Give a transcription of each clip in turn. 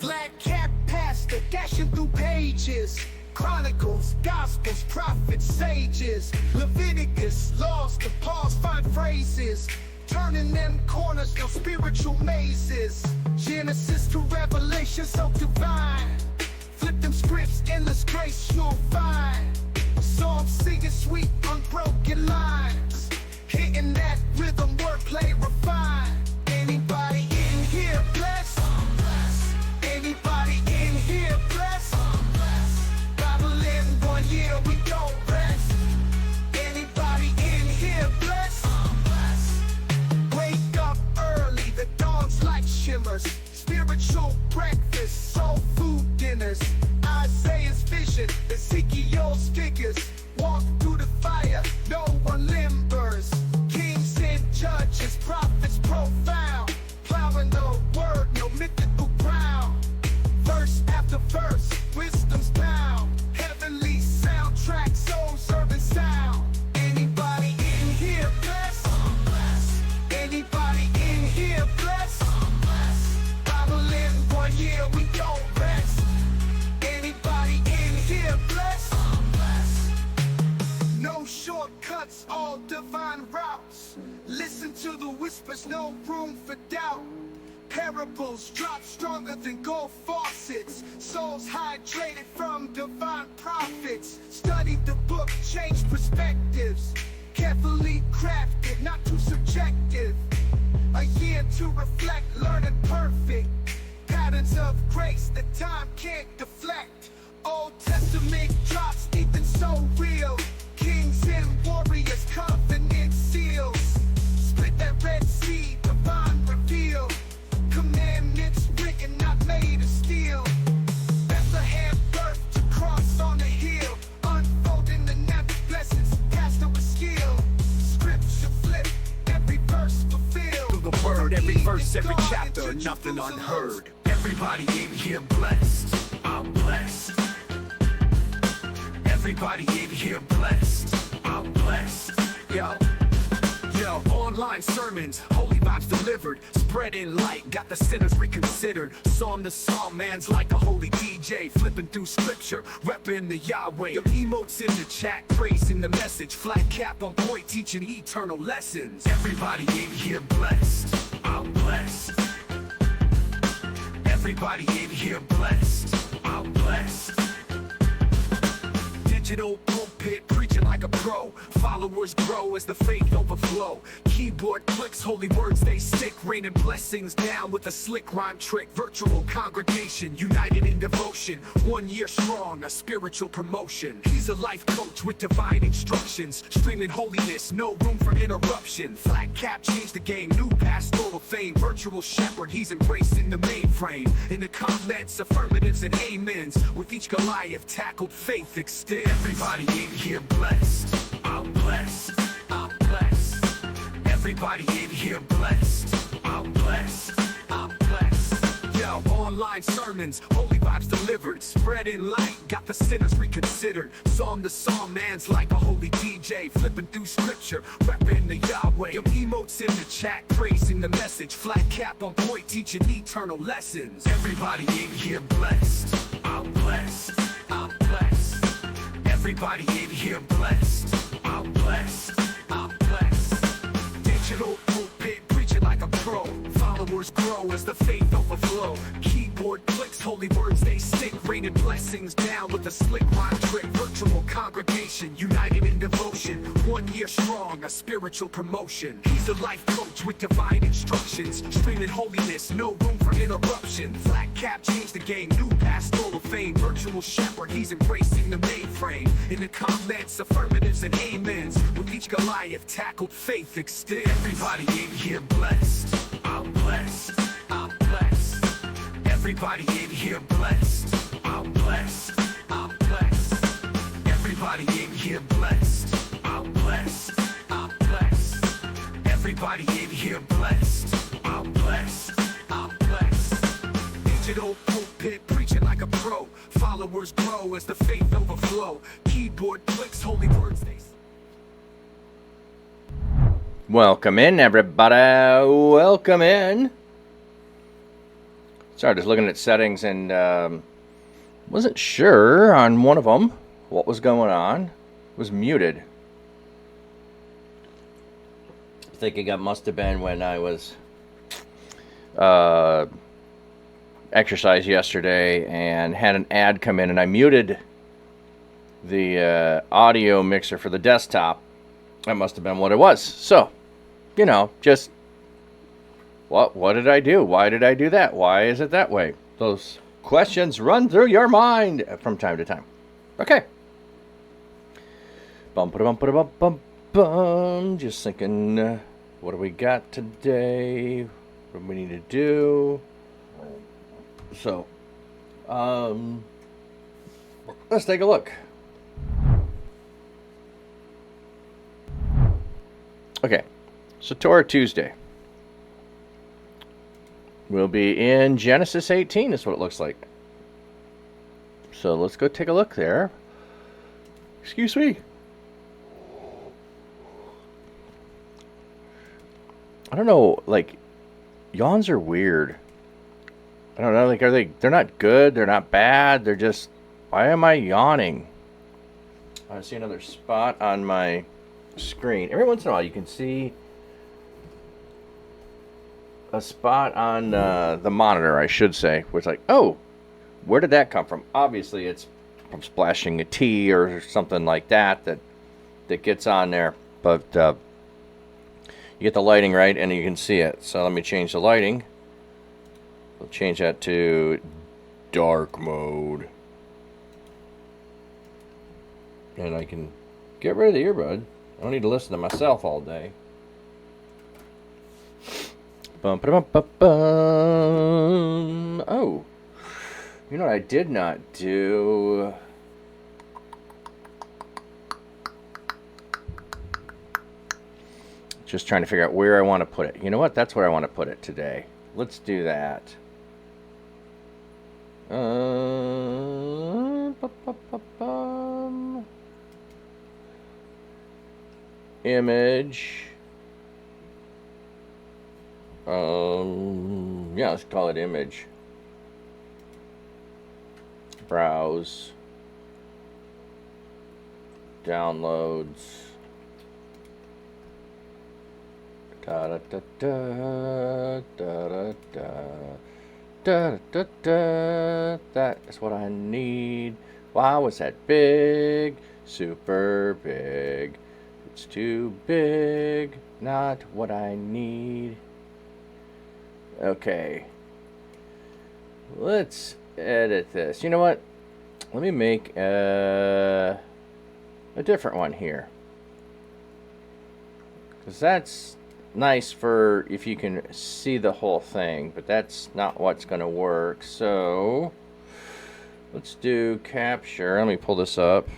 Black cat pastor dashing through pages. Chronicles, Gospels, prophets, sages. Leviticus, laws to pause, find phrases. Turning them corners, no spiritual mazes. Genesis to Revelation, so divine. Flip them scripts, endless grace you'll find. Psalms singing sweet, unbroken lines. Hitting that rhythm, wordplay refined. Anybody in here blessed? Anybody in here blessed? Bible in 1 year, we don't rest. Anybody in here blessed? Wake up early, the dawn's light shimmers. Spiritual breakfast, soul food dinners. Isaiah's vision, Ezekiel's figures. Walk through the fire, no one limbers. Kings and judges, prophets profound. Plowing the word, no mythical ground. Verse after verse, wisdom's bound. Heavenly soundtrack, soul serving sound. Anybody in here blessed? Anybody in here blessed? Bible in 1 year, we don't rest. Anybody in here blessed? No shortcuts, all divine routes. Listen to the whispers, no room for doubt. Parables drop stronger than gold faucets. Souls hydrated from divine prophets. Study the book, change perspectives. Carefully crafted, not too subjective. A year to reflect, learning perfect. Patterns of grace that time can't deflect. Old Testament drops deep and so real. Kings and warriors, covenant seals. Split that Red Sea, divine reveal. Commandments written, not made of steel. Bethlehem birth to cross on the hill. Unfolding the natural blessings, cast with skill. Scripture flip, every verse fulfilled. Through the word, every verse, every chapter, nothing unheard. Everybody in here blessed, I'm blessed. Everybody in here blessed, I'm blessed. Yo, online sermons, holy vibes delivered. Spreading light, got the sinners reconsidered. Psalm to psalm, man's like a holy DJ. Flipping through scripture, repping the Yahweh. Your emotes in the chat, praising the message. Flat cap on point, teaching eternal lessons. Everybody in here blessed, I'm blessed. Everybody in here blessed, I'm blessed. Digital pulpit, preaching like a pro. Followers grow as the faith overflow. Keyboard clicks, holy words they stick. Raining blessings down with a slick rhyme trick. Virtual congregation, united in devotion. 1 year strong, a spiritual promotion. He's a life coach with divine instructions. Streaming holiness, no room for interruption. Flat cap changed the game, new pastoral fame. Virtual shepherd, he's embracing the mainframe. In the comments, affirmatives and amens. With each Goliath tackled, faith extends. Everybody in here blessed, I'm blessed, I'm blessed. Everybody in here blessed, I'm blessed, I'm blessed. Yo, online sermons, holy vibes delivered. Spreading light, got the sinners reconsidered. Psalm to psalm, man's like a holy DJ. Flipping through scripture, repping the Yahweh. Your emotes in the chat, praising the message. Flat cap on point, teaching eternal lessons. Everybody in here blessed, I'm blessed, I'm blessed. Everybody in here blessed, I'm blessed, I'm blessed. Digital pulpit, preaching like a pro. Followers grow as the faith overflow. Keyboard clicks, holy words they stick. Raining blessings down with a slick rhyme trick. Virtual congregation, united in devotion. 1 year strong, a spiritual promotion. He's a life coach with divine instructions. Streaming holiness, no room for interruption. Flat cap changed the game, new pastoral fame. Virtual shepherd, he's embracing the mainframe. In the comments, affirmatives and amens. With each Goliath tackled, faith extends. Everybody in here blessed, I'm blessed, I'm blessed. Everybody in here blessed, I'm blessed, I'm blessed. Everybody in here blessed, I'm blessed, I'm blessed. Everybody in here blessed, I'm blessed, I'm blessed. Digital pulpit, preaching like a pro. Followers grow as the faith overflow. Keyboard clicks, holy words they say. Welcome in, everybody. Welcome in. Sorry, just looking at settings and wasn't sure on one of them what was going on. It was muted. Thinking it must have been when I was exercise yesterday and had an ad come in, and I muted the audio mixer for the desktop. That must have been what it was. So, just what did I do? Why did I do that? Why is it that way? Those questions run through your mind from time to time. Okay. Bum. Just thinking, what do we got today? What do we need to do? So, let's take a look. Okay, so Torah Tuesday. We'll be in Genesis 18, is what it looks like. So let's go take a look there. Excuse me. I don't know, like, yawns are weird. I don't know, like, they're not good, they're not bad, they're just, why am I yawning? I see another spot on my screen. Every once in a while you can see a spot on the monitor, I should say, where it's like, oh, where did that come from? Obviously it's from splashing a tea or something like that gets on there, but you get the lighting right and you can see it. So let me change the lighting. We'll change that to dark mode, and I can get rid of the earbud. I don't need to listen to myself all day. Oh, you know what I did not do? Just trying to figure out where I want to put it. You know what? That's where I want to put it today. Let's do that. Image. Yeah, let's call it image. Browse. Downloads. Da da da da da da da. Da, da, da. That is what I need. Wow, is that big? Super big. It's too big. Not what I need. Okay. Let's edit this. You know what? Let me make a different one here. Because that's nice for if you can see the whole thing, but that's not what's going to work. So let's do capture. Let me pull this up.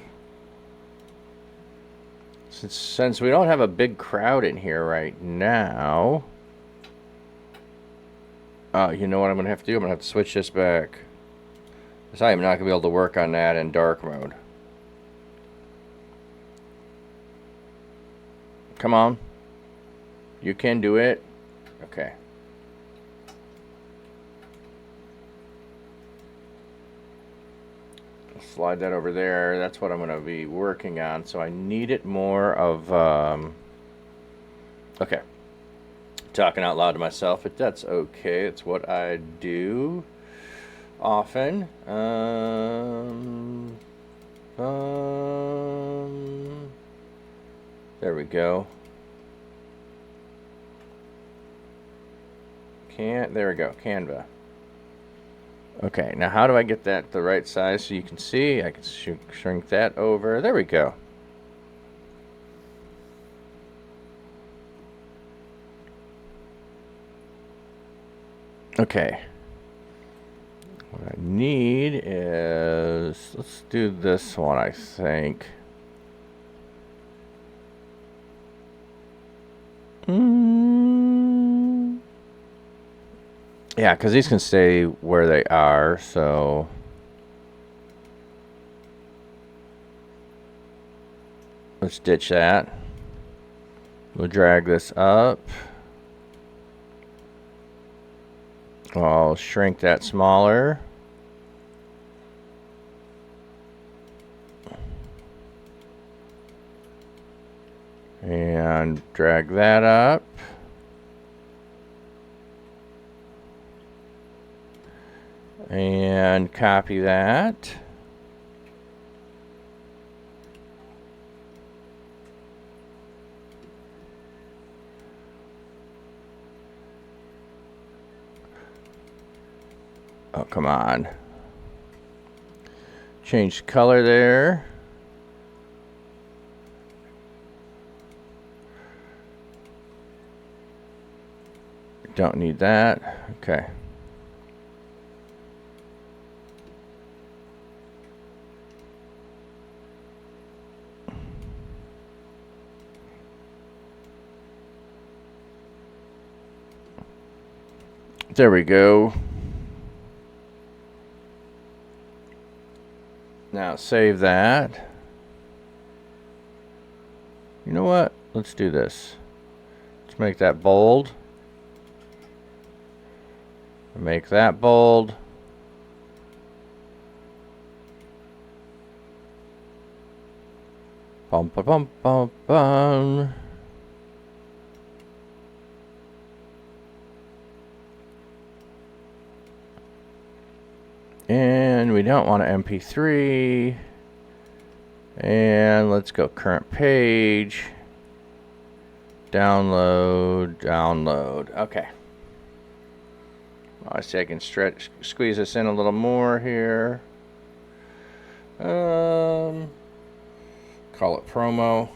Since we don't have a big crowd in here right now, you know what I'm going to have to do? I'm going to have to switch this back, because I am not going to be able to work on that in dark mode. Come on. You can do it. Okay. Slide that over there. That's what I'm going to be working on. So I need it more of... okay. Talking out loud to myself, but that's okay. It's what I do often. There we go. There we go, Canva. Okay, now how do I get that the right size so you can see? I can shrink that over. There we go. Okay. What I need is, let's do this one, I think. Yeah, because these can stay where they are, so... let's ditch that. We'll drag this up. I'll shrink that smaller. And drag that up. And copy that. Oh, come on. Change the color there. Don't need that. Okay. There we go. Now save that. You know what? Let's do this. Let's make that bold. Make that bold. Bum ba bum bum bum. And we don't want an MP3. And let's go current page. Download, download. Okay. I see I can squeeze this in a little more here. Call it promo.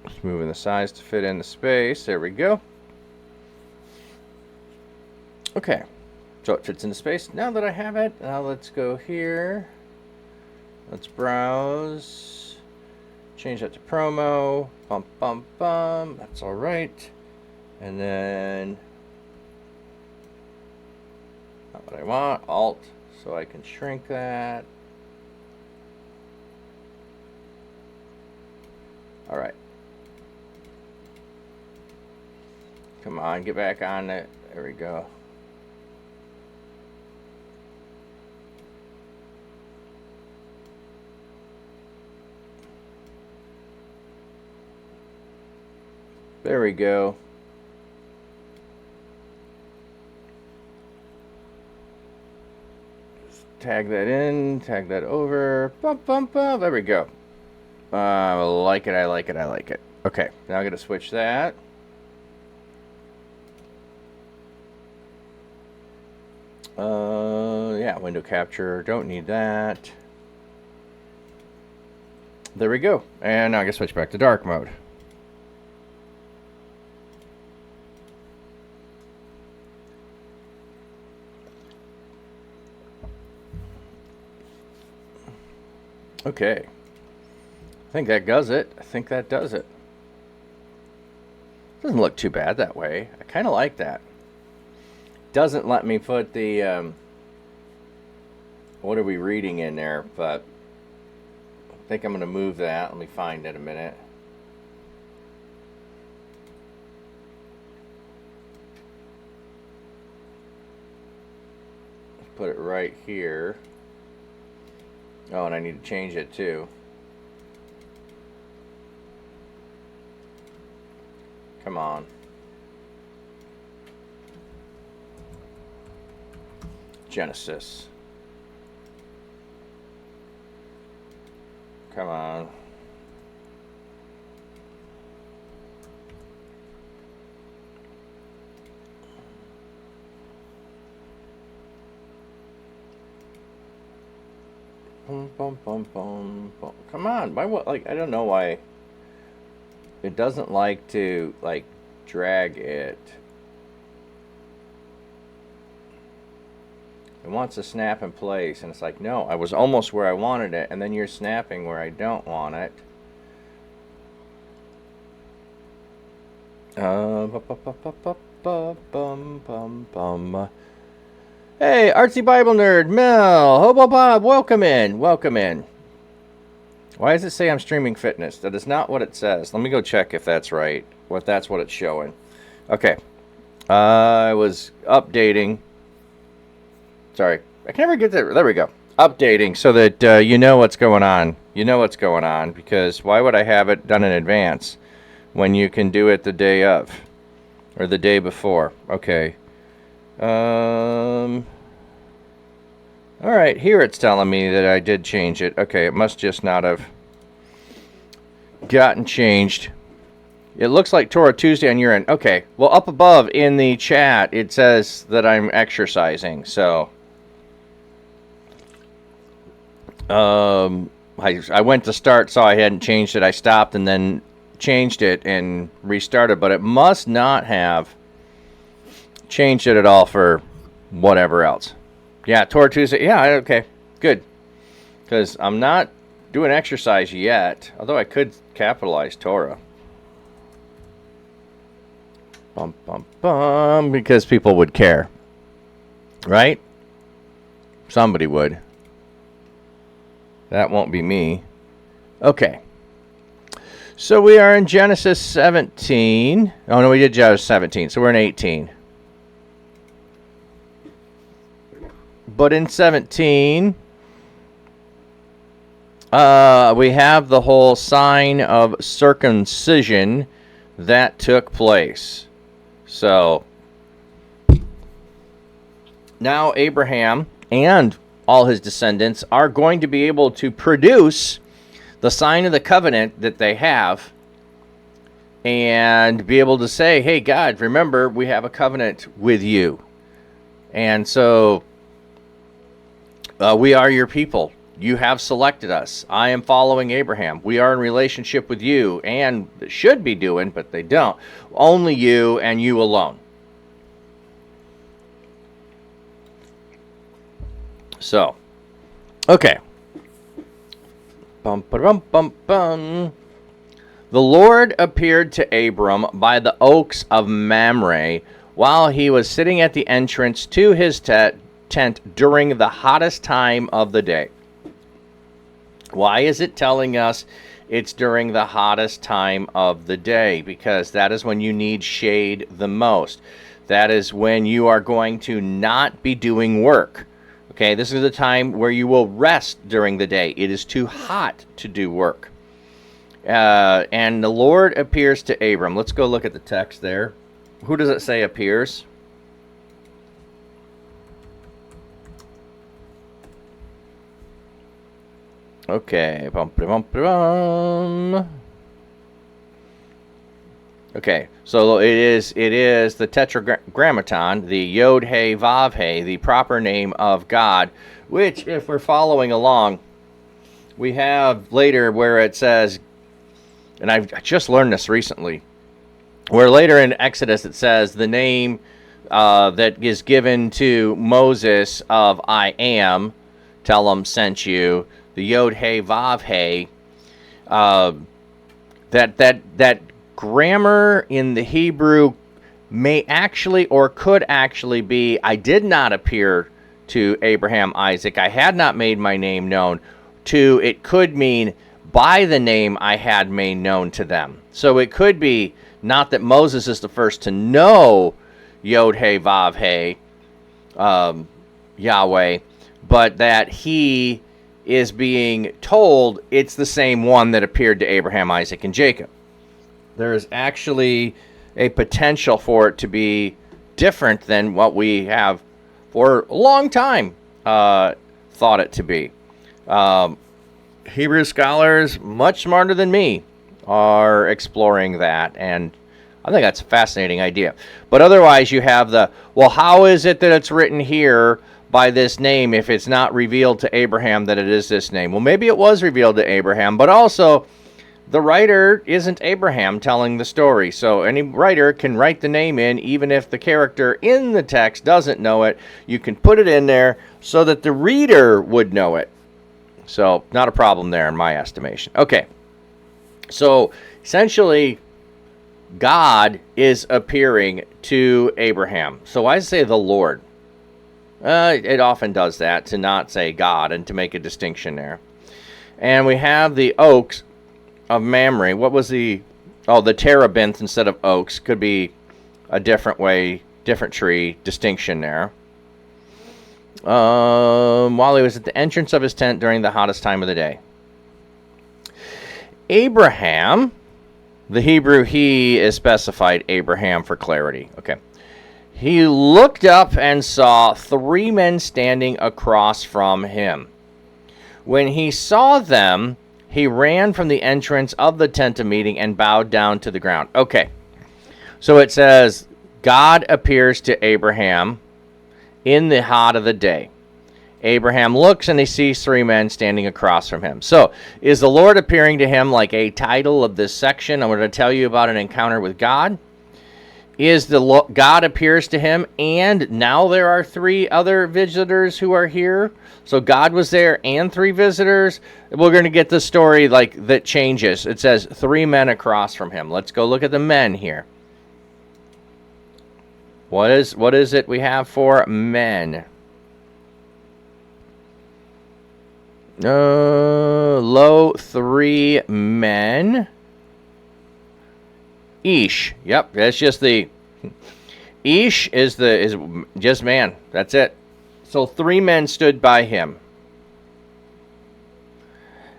Just moving the size to fit in the space. There we go. Okay. So it fits into space. Now that I have it, now let's go here. Let's browse. Change that to promo. Bum, bum, bum. That's all right. And then, not what I want. Alt, so I can shrink that. All right. Come on, get back on it. There we go. There we go. Just tag that in, tag that over. Bum, bum, bum. There we go. I like it, I like it, I like it. Okay, now I'm going to switch that. Yeah, window capture, don't need that. There we go. And now I can switch back to dark mode. Okay. I think that does it. I think that does it. Doesn't look too bad that way. I kind of like that. Doesn't let me put the what are we reading in there, but I think I'm going to move that. Let me find it a minute. Put it right here. Oh, and I need to change it too. Come on. Genesis. Come on. Boom, boom, boom, boom, boom. Come on. Why? What? Like, I don't know why it doesn't like to like drag it. It wants to snap in place, and it's like, no, I was almost where I wanted it, and then you're snapping where I don't want it. Hey, Artsy Bible Nerd, Mel, Hobo Bob, welcome in, welcome in. Why does it say I'm streaming fitness? That is not what it says. Let me go check if that's right. What that's what it's showing. Okay. I was updating. Sorry. I can never get there. There we go. Updating so that you know what's going on. You know what's going on, because why would I have it done in advance when you can do it the day of or the day before? Okay. All right, here it's telling me that I did change it. Okay, it must just not have gotten changed. It looks like Torah Tuesday on your end. Okay, well, up above in the chat, it says that I'm exercising. So, I went to start, saw I hadn't changed it. I stopped and then changed it and restarted, but it must not have changed it at all for whatever else. Yeah, Torah Tuesday. Yeah, okay, good. Because I'm not doing exercise yet, although I could capitalize Torah. Bum, bum, bum, because people would care. Right? Somebody would. That won't be me. Okay. So we are in Genesis 17. Oh, no, we did Genesis 17, so we're in 18. But in 17, we have the whole sign of circumcision that took place. So, now Abraham and all his descendants are going to be able to produce the sign of the covenant that they have and be able to say, hey, God, remember, we have a covenant with you. And so, we are your people. You have selected us. I am following Abraham. We are in relationship with you, and should be doing, but they don't. Only you and you alone. So, okay. Bum, ba-dum, bum, bum. The Lord appeared to Abram by the oaks of Mamre while he was sitting at the entrance to his tent during the hottest time of the day. Why is it telling us it's during the hottest time of the day? Because that is when you need shade the most. That is when you are going to not be doing work. Okay, this is the time where you will rest during the day. It is too hot to do work. And the Lord appears to Abram. Let's go look at the text there. Who does it say appears? Okay. Okay, so it is the Tetragrammaton, the Yod He Vav He, the proper name of God, which, if we're following along, we have later where it says, and I just learned this recently, where later in Exodus it says the name that is given to Moses of I am, tell him sent you, the Yod He Vav He, that grammar in the Hebrew may actually or could actually be, I did not appear to Abraham, Isaac, I had not made my name known, to it could mean by the name I had made known to them. So it could be not that Moses is the first to know Yod He Vav He, Yahweh, but that he is being told it's the same one that appeared to Abraham, Isaac, and Jacob. There is actually a potential for it to be different than what we have for a long time thought it to be. Hebrew scholars, much smarter than me, are exploring that, and I think that's a fascinating idea. But otherwise, you have the, well, how is it that it's written here by this name if it's not revealed to Abraham that it is this name? Well, maybe it was revealed to Abraham, but also the writer isn't Abraham telling the story. So any writer can write the name in, even if the character in the text doesn't know it. You can put it in there so that the reader would know it. So not a problem there in my estimation. Okay. So essentially, God is appearing to Abraham. So I say the Lord. It often does that, to not say God and to make a distinction there. And we have the oaks of Mamre. What was the... Oh, the terebinth instead of oaks. Could be a different way, different tree, distinction there. While he was at the entrance of his tent during the hottest time of the day. Abraham, the Hebrew he is specified Abraham for clarity. Okay. He looked up and saw 3 men standing across from him. When he saw them, he ran from the entrance of the tent of meeting and bowed down to the ground. Okay. So it says, God appears to Abraham in the hot of the day. Abraham looks and he sees 3 men standing across from him. So, is the Lord appearing to him like a title of this section? I'm going to tell you about an encounter with God. Is God appears to him, and now there are 3 other visitors who are here. So God was there and 3 visitors. We're going to get the story that changes. It says 3 men across from him. Let's go look at the men here. What is it we have for men? Lo, 3 men. Ish. Yep, that's just the... Ish is just man. That's it. So 3 men stood by him.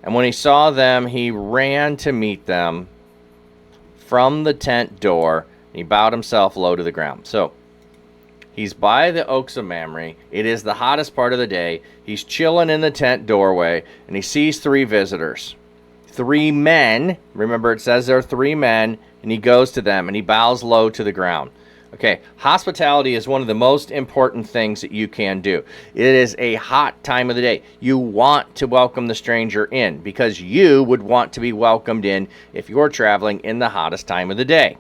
And when he saw them, he ran to meet them from the tent door. And he bowed himself low to the ground. So, he's by the oaks of Mamre. It is the hottest part of the day. He's chilling in the tent doorway. And he sees 3 visitors. 3 men. Remember, it says there are 3 men. And he goes to them. And he bows low to the ground. Okay, hospitality is one of the most important things that you can do. It is a hot time of the day. You want to welcome the stranger in because you would want to be welcomed in if you're traveling in the hottest time of the day.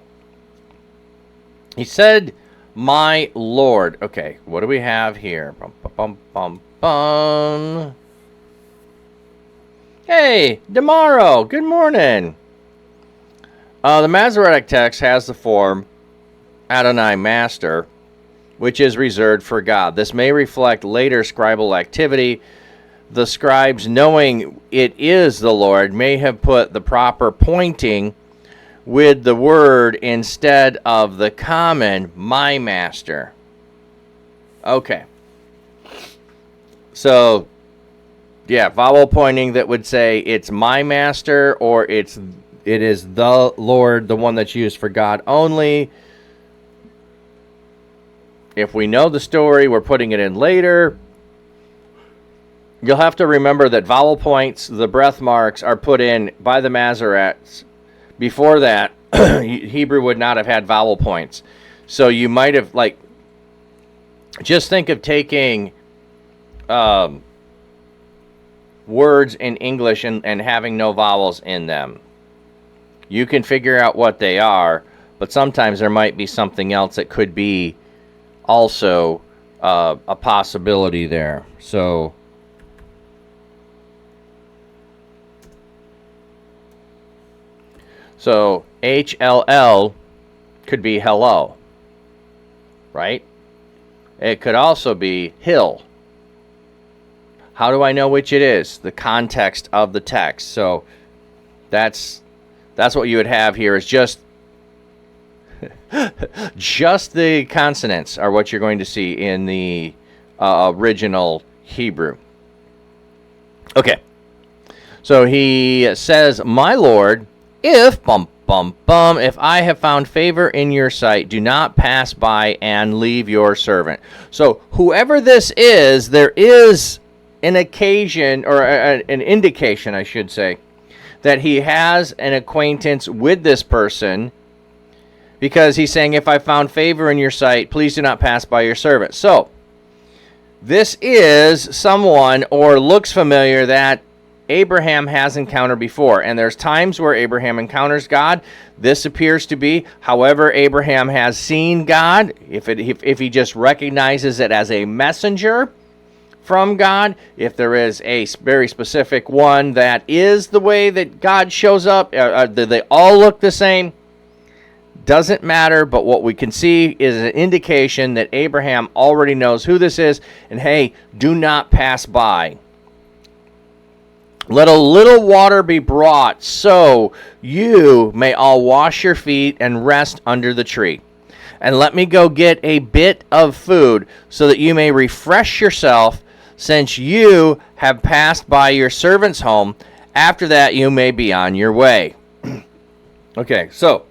He said, my Lord. Okay, what do we have here? Bum, bum, bum, bum. Hey, Demaro, good morning. The Masoretic text has the form Adonai Master, which is reserved for God. This may reflect later scribal activity. The scribes, knowing it is the Lord, may have put the proper pointing with the word instead of the common, my master. Okay. So, yeah, vowel pointing that would say it's my master or it is the Lord, the one that's used for God only. If we know the story, we're putting it in later. You'll have to remember that vowel points, the breath marks, are put in by the Masoretes. Before that, Hebrew would not have had vowel points. So you might have, just think of taking words in English and having no vowels in them. You can figure out what they are, but sometimes there might be something else that could be also a possibility there. So HLL could be hello, right? It could also be hill. How do I know which it is? The context of the text. So that's what you would have here is just the consonants are what you're going to see in the original Hebrew. Okay. So he says, my Lord, if, if I have found favor in your sight, do not pass by and leave your servant. So whoever this is, there is an occasion, or an indication, I should say, that he has an acquaintance with this person, because he's saying, if I found favor in your sight, please do not pass by your servant. So, this is someone, or looks familiar, that Abraham has encountered before. And there's times where Abraham encounters God. This appears to be, however, Abraham has seen God. If he just recognizes it as a messenger from God, if there is a very specific one that is the way that God shows up, they all look the same. Doesn't matter, but what we can see is an indication that Abraham already knows who this is, and hey, do not pass by. Let a little water be brought, so you may all wash your feet and rest under the tree. And let me go get a bit of food, so that you may refresh yourself, since you have passed by your servant's home. After that, you may be on your way. Okay, so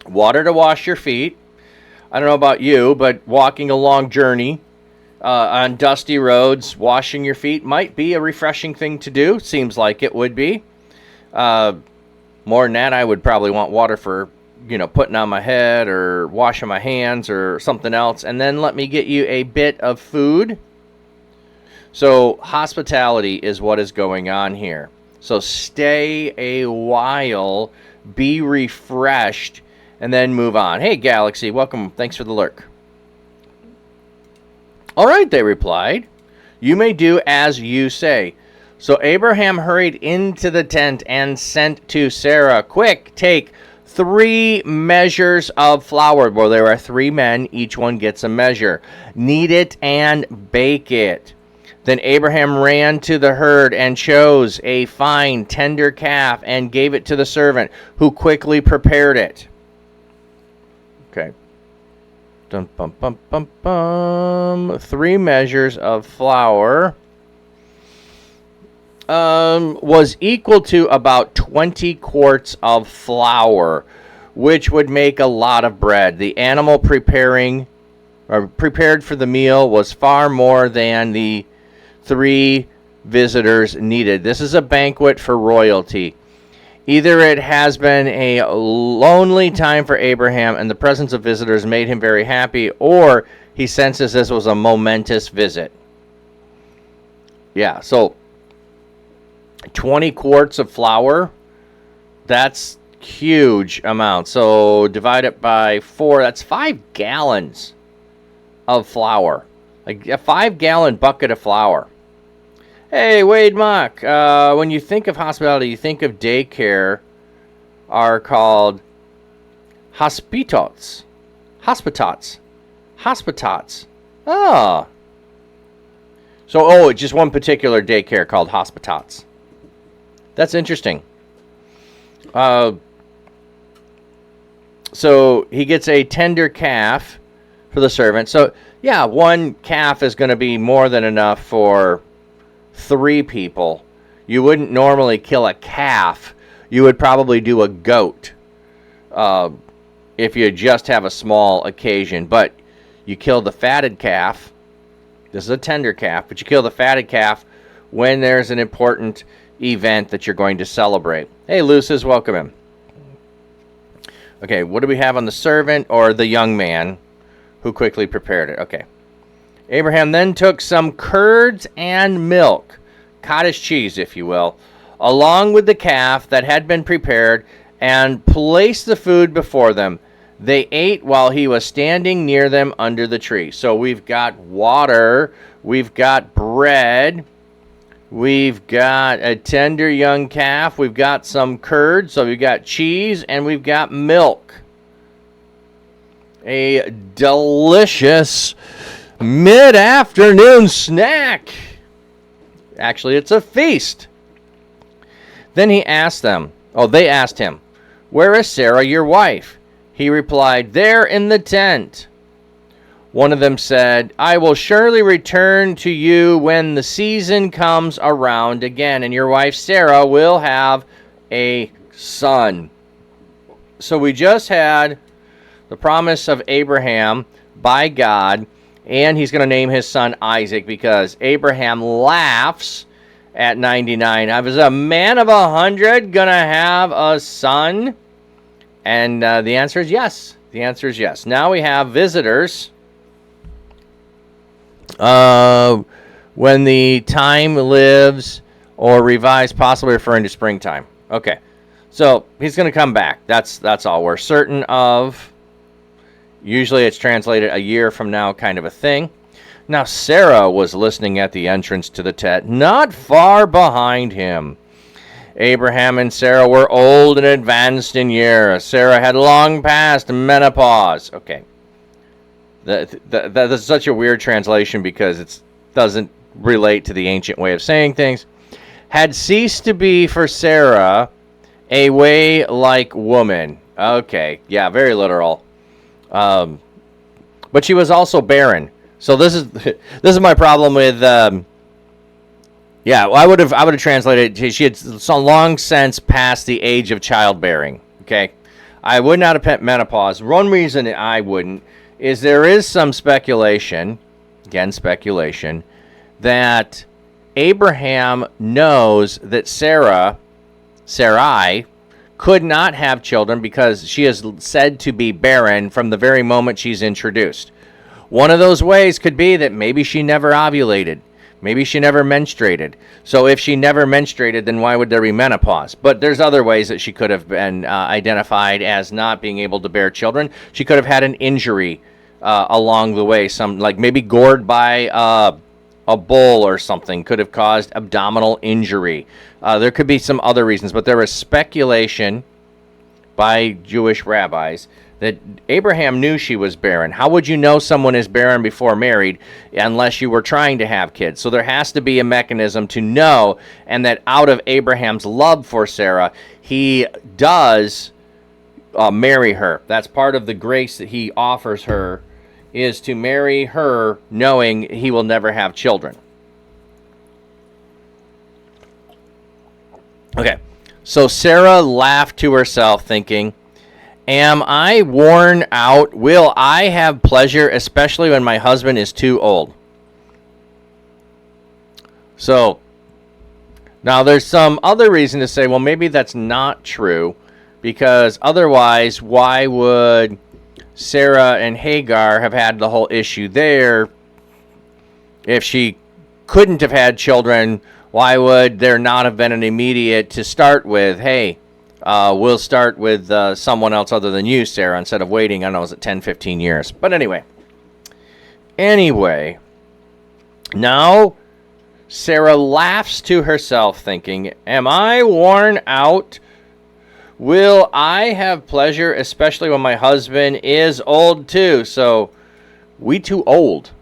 water to wash your feet. I don't know about you, but walking a long journey on dusty roads, washing your feet might be a refreshing thing to do. Seems like it would be. More than that, I would probably want water for, putting on my head or washing my hands or something else. And then let me get you a bit of food. So hospitality is what is going on here. So stay a while, be refreshed, and then move on. Hey, Galaxy, welcome. Thanks for the lurk. All right, they replied. You may do as you say. So Abraham hurried into the tent and sent to Sarah, quick, take 3 measures of flour. Well, there are 3 men. Each one gets a measure. Knead it and bake it. Then Abraham ran to the herd and chose a fine, tender calf and gave it to the servant, who quickly prepared it. Okay. Dum, bum, bum, bum, bum. 3 measures of flour was equal to about 20 quarts of flour, which would make a lot of bread. The animal prepared for the meal was far more than the 3 visitors needed. This is a banquet for royalty. Either it has been a lonely time for Abraham and the presence of visitors made him very happy, or he senses this was a momentous visit. Yeah, so 20 quarts of flour, that's huge amount. So divide it by 4, that's 5 gallons of flour. Like a 5-gallon bucket of flour. Hey, Wade Mock, when you think of hospitality, you think of daycare are called hospitots. Hospitats. Oh. So, just one particular daycare called hospitats. That's interesting. So he gets a tender calf for the servant. So, yeah, 1 calf is going to be more than enough for 3 people. You wouldn't normally kill a calf. You would probably do a goat if you just have a small occasion. But you kill the fatted calf. This is a tender calf, but you kill the fatted calf when there's an important event that you're going to celebrate. Hey, Lucis, welcome in. Okay, what do we have on the servant or the young man who quickly prepared it? Okay. Abraham then took some curds and milk, cottage cheese, if you will, along with the calf that had been prepared, and placed the food before them. They ate while he was standing near them under the tree. So we've got water, we've got bread, we've got a tender young calf, we've got some curds, so we've got cheese, and we've got milk. A delicious mid-afternoon snack. Actually, it's a feast. Then they asked him, "Where is Sarah, your wife?" He replied, "There in the tent." One of them said, "I will surely return to you when the season comes around again, and your wife Sarah will have a son." So we just had the promise of Abraham by God, and he's going to name his son Isaac, because Abraham laughs at 99. I was a man of 100 going to have a son? And the answer is yes. The answer is yes. Now we have visitors. When the time lives or revives, possibly referring to springtime. Okay. So he's going to come back. That's all we're certain of. Usually it's translated a year from now, kind of a thing. Now Sarah was listening at the entrance to the tent, not far behind him. Abraham and Sarah were old and advanced in years. Sarah had long passed menopause. Okay. That's such a weird translation because it doesn't relate to the ancient way of saying things. had ceased to be for Sarah a way like woman. Okay, yeah, very literal. But she was also barren. So this is my problem with. Yeah, well, I would have translated it. She had so long since passed the age of childbearing. Okay, I would not have put menopause. One reason I wouldn't is there is some speculation, again speculation, that Abraham knows that Sarai, could not have children because she is said to be barren from the very moment she's introduced. One of those ways could be that maybe she never ovulated. Maybe she never menstruated. So if she never menstruated, then why would there be menopause? But there's other ways that she could have been identified as not being able to bear children. She could have had an injury along the way. Some, like maybe gored by a bull or something, could have caused abdominal injury. There could be some other reasons, but there was speculation by Jewish rabbis that Abraham knew she was barren. How would you know someone is barren before married unless you were trying to have kids? So there has to be a mechanism to know, and that out of Abraham's love for Sarah, he does marry her. That's part of the grace that he offers her, is to marry her knowing he will never have children. Okay, so Sarah laughed to herself, thinking, am I worn out? Will I have pleasure, especially when my husband is too old? So, now there's some other reason to say, well, maybe that's not true, because otherwise, why would Sarah and Hagar have had the whole issue there? If she couldn't have had children, why would there not have been an immediate to start with, hey, we'll start with someone else other than you, Sarah, instead of waiting, I don't know, was it 10, 15 years? But anyway, now Sarah laughs to herself, thinking, am I worn out? Will I have pleasure, especially when my husband is old too? So, we too old.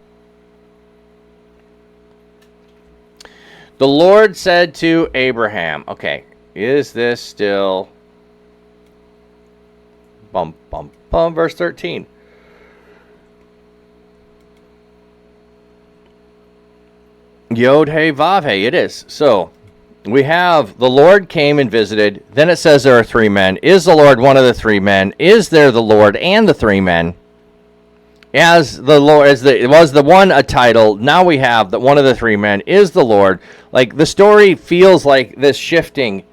The Lord said to Abraham, okay, is this still, verse 13. Yod He Vav He, it is. So, we have the Lord came and visited. Then it says there are three men. Is the Lord one of the three men? Is there the Lord and the three men? As the Lord, it was the one a title. Now we have that one of the three men is the Lord. Like the story feels like this shifting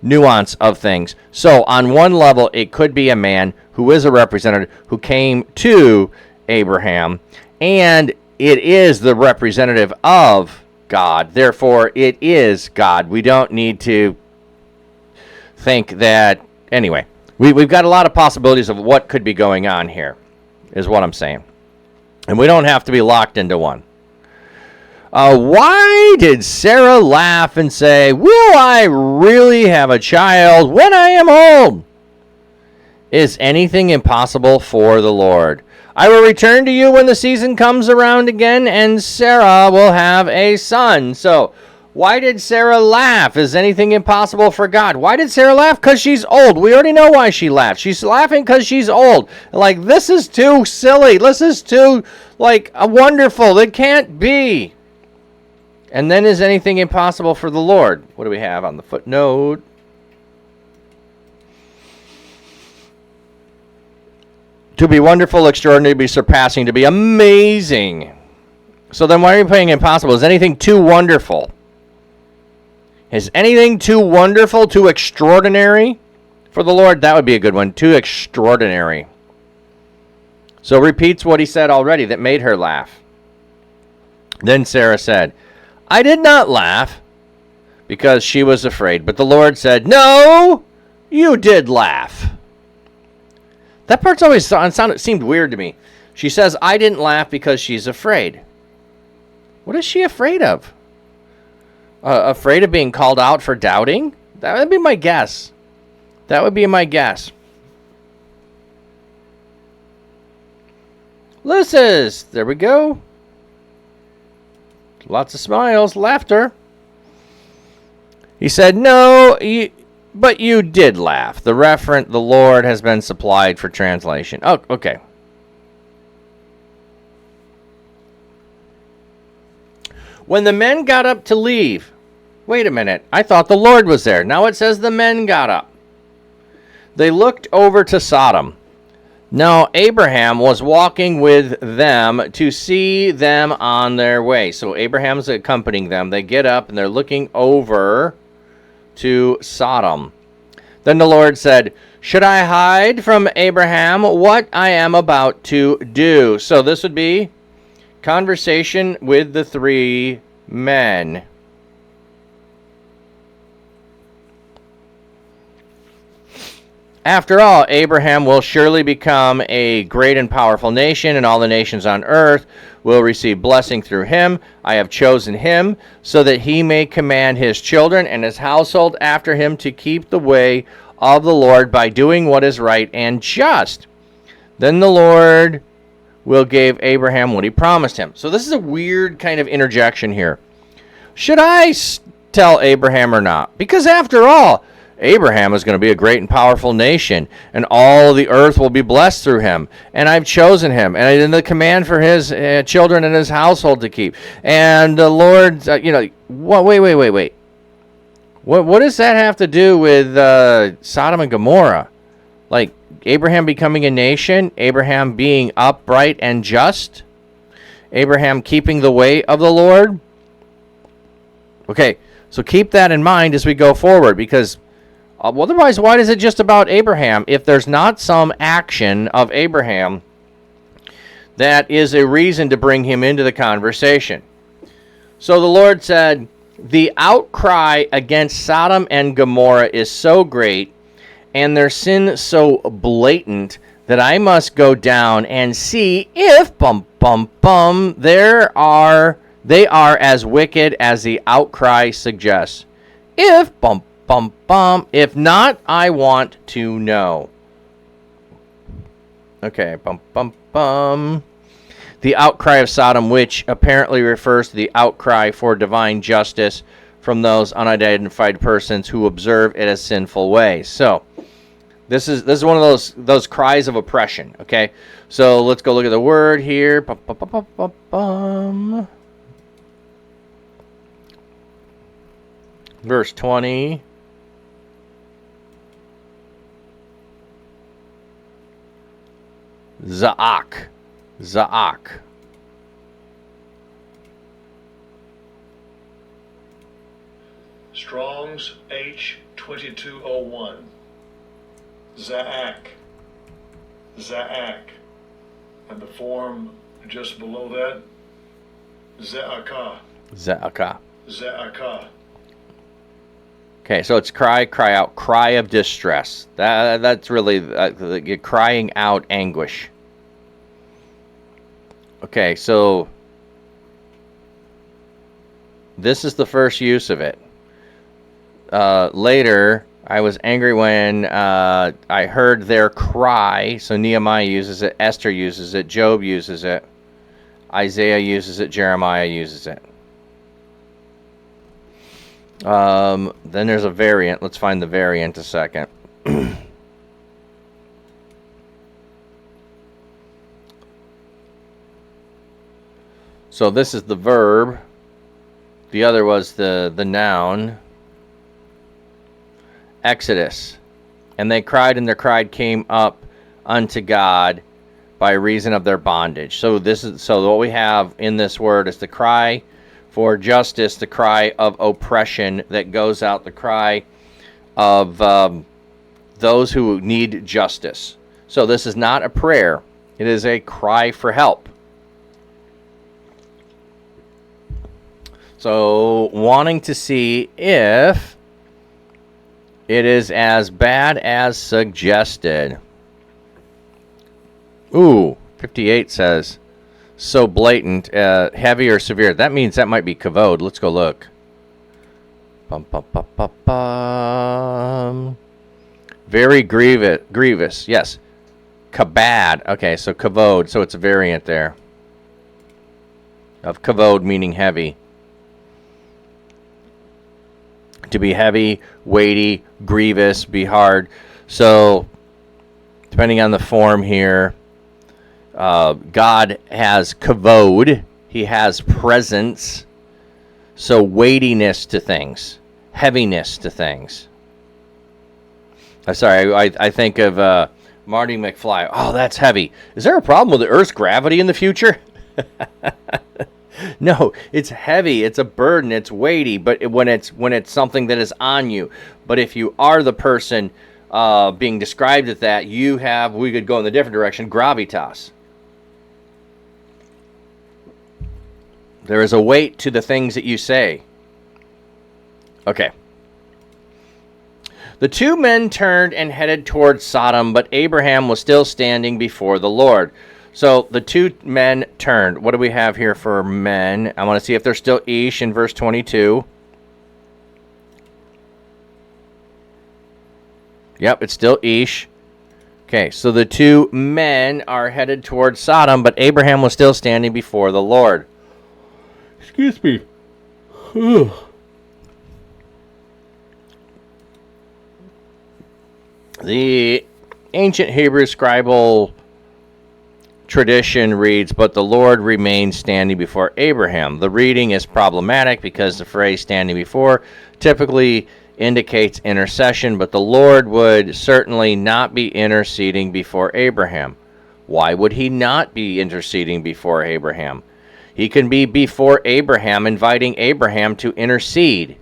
nuance of things. So on one level, it could be a man who is a representative who came to Abraham, and it is the representative of God. Therefore, it is God. We don't need to think that. Anyway, we've got a lot of possibilities of what could be going on here, is what I'm saying. And we don't have to be locked into one. Why did Sarah laugh and say, will I really have a child when I am old? Is anything impossible for the Lord? I will return to you when the season comes around again, and Sarah will have a son. So, why did Sarah laugh? Is anything impossible for God? Why did Sarah laugh? Because she's old. We already know why she laughed. She's laughing because she's old. Like, this is too silly. This is too, wonderful. It can't be. And then, is anything impossible for the Lord? What do we have on the footnote? To be wonderful, extraordinary, to be surpassing, to be amazing. So then why are you putting impossible? Is anything too wonderful? Is anything too wonderful, too extraordinary for the Lord? That would be a good one. Too extraordinary. So repeats what he said already that made her laugh. Then Sarah said, I did not laugh because she was afraid. But the Lord said, no, you did laugh. That part's always seemed weird to me. She says, I didn't laugh because she's afraid. What is she afraid of? Afraid of being called out for doubting? That would be my guess. That would be my guess. Lysis, there we go. Lots of smiles, laughter. He said, no, but you did laugh. The referent, the Lord, has been supplied for translation. Oh, okay. When the men got up to leave, wait a minute, I thought the Lord was there. Now it says the men got up. They looked over to Sodom. No, Abraham was walking with them to see them on their way. So Abraham's accompanying them. They get up and they're looking over to Sodom. Then the Lord said, should I hide from Abraham what I am about to do? So this would be conversation with the three men. After all, Abraham will surely become a great and powerful nation, and all the nations on earth will receive blessing through him. I have chosen him so that he may command his children and his household after him to keep the way of the Lord by doing what is right and just. Then the Lord will give Abraham what he promised him. So this is a weird kind of interjection here. Should I tell Abraham or not? Because after all, Abraham is going to be a great and powerful nation, and all the earth will be blessed through him. And I've chosen him, and I did the command for his children and his household to keep. And the Lord, wait. What does that have to do with Sodom and Gomorrah? Like Abraham becoming a nation, Abraham being upright and just, Abraham keeping the way of the Lord? Okay, so keep that in mind as we go forward, because otherwise, why is it just about Abraham if there's not some action of Abraham that is a reason to bring him into the conversation? So the Lord said, the outcry against Sodom and Gomorrah is so great and their sin so blatant that I must go down and see if they are as wicked as the outcry suggests. If not, I want to know. Okay, The outcry of Sodom, which apparently refers to the outcry for divine justice from those unidentified persons who observe it as sinful ways. So, this is one of those cries of oppression. Okay, so let's go look at the word here. Verse 20. Za'ak. Strong's H2201. Za'ak. And the form just below that, Za'aka. Okay, so it's cry out, cry of distress. That's really crying out anguish. Okay, so this is the first use of it. Later, I was angry when I heard their cry. So Nehemiah uses it, Esther uses it, Job uses it, Isaiah uses it, Jeremiah uses it. Then there's a variant. Let's find the variant a second. So this is the verb. The other was the noun. Exodus. And they cried, and their cry came up unto God by reason of their bondage. So what we have in this word is the cry for justice, the cry of oppression that goes out, the cry of those who need justice. So this is not a prayer. It is a cry for help. So wanting to see if it is as bad as suggested. Ooh, 58 says, so blatant, heavy or severe. That means that might be kavod. Let's go look. Very grievous. Yes. Kabad. Okay, so kavod. So it's a variant there. Of kavod meaning heavy. to be heavy, weighty, grievous, be hard. So, depending on the form here, God has kavod. He has presence. So, weightiness to things, heaviness to things. I think of Marty McFly. Oh, that's heavy. Is there a problem with the Earth's gravity in the future? No, it's heavy. It's a burden. It's weighty. But when it's something that is on you. But if you are the person being described as that, we could go in the different direction, gravitas. There is a weight to the things that you say. Okay. The two men turned and headed towards Sodom, but Abraham was still standing before the Lord. So the two men turned. What do we have here for men? I want to see if they're still Ish in verse 22. Yep, it's still Ish. Okay, so the two men are headed towards Sodom, but Abraham was still standing before the Lord. Excuse me. The ancient Hebrew scribal tradition reads, but the Lord remained standing before Abraham. The reading is problematic because the phrase standing before typically indicates intercession, but the Lord would certainly not be interceding before Abraham. Why would he not be interceding before Abraham? He can be before Abraham, inviting Abraham to intercede.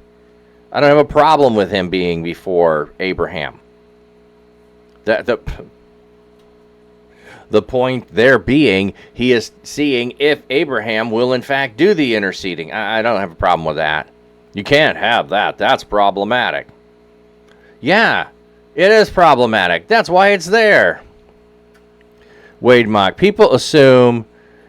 I don't have a problem with him being before Abraham. The point there being, he is seeing if Abraham will in fact do the interceding. I don't have a problem with that. You can't have that. That's problematic. Yeah, it is problematic. That's why it's there. Wade Mock. People assume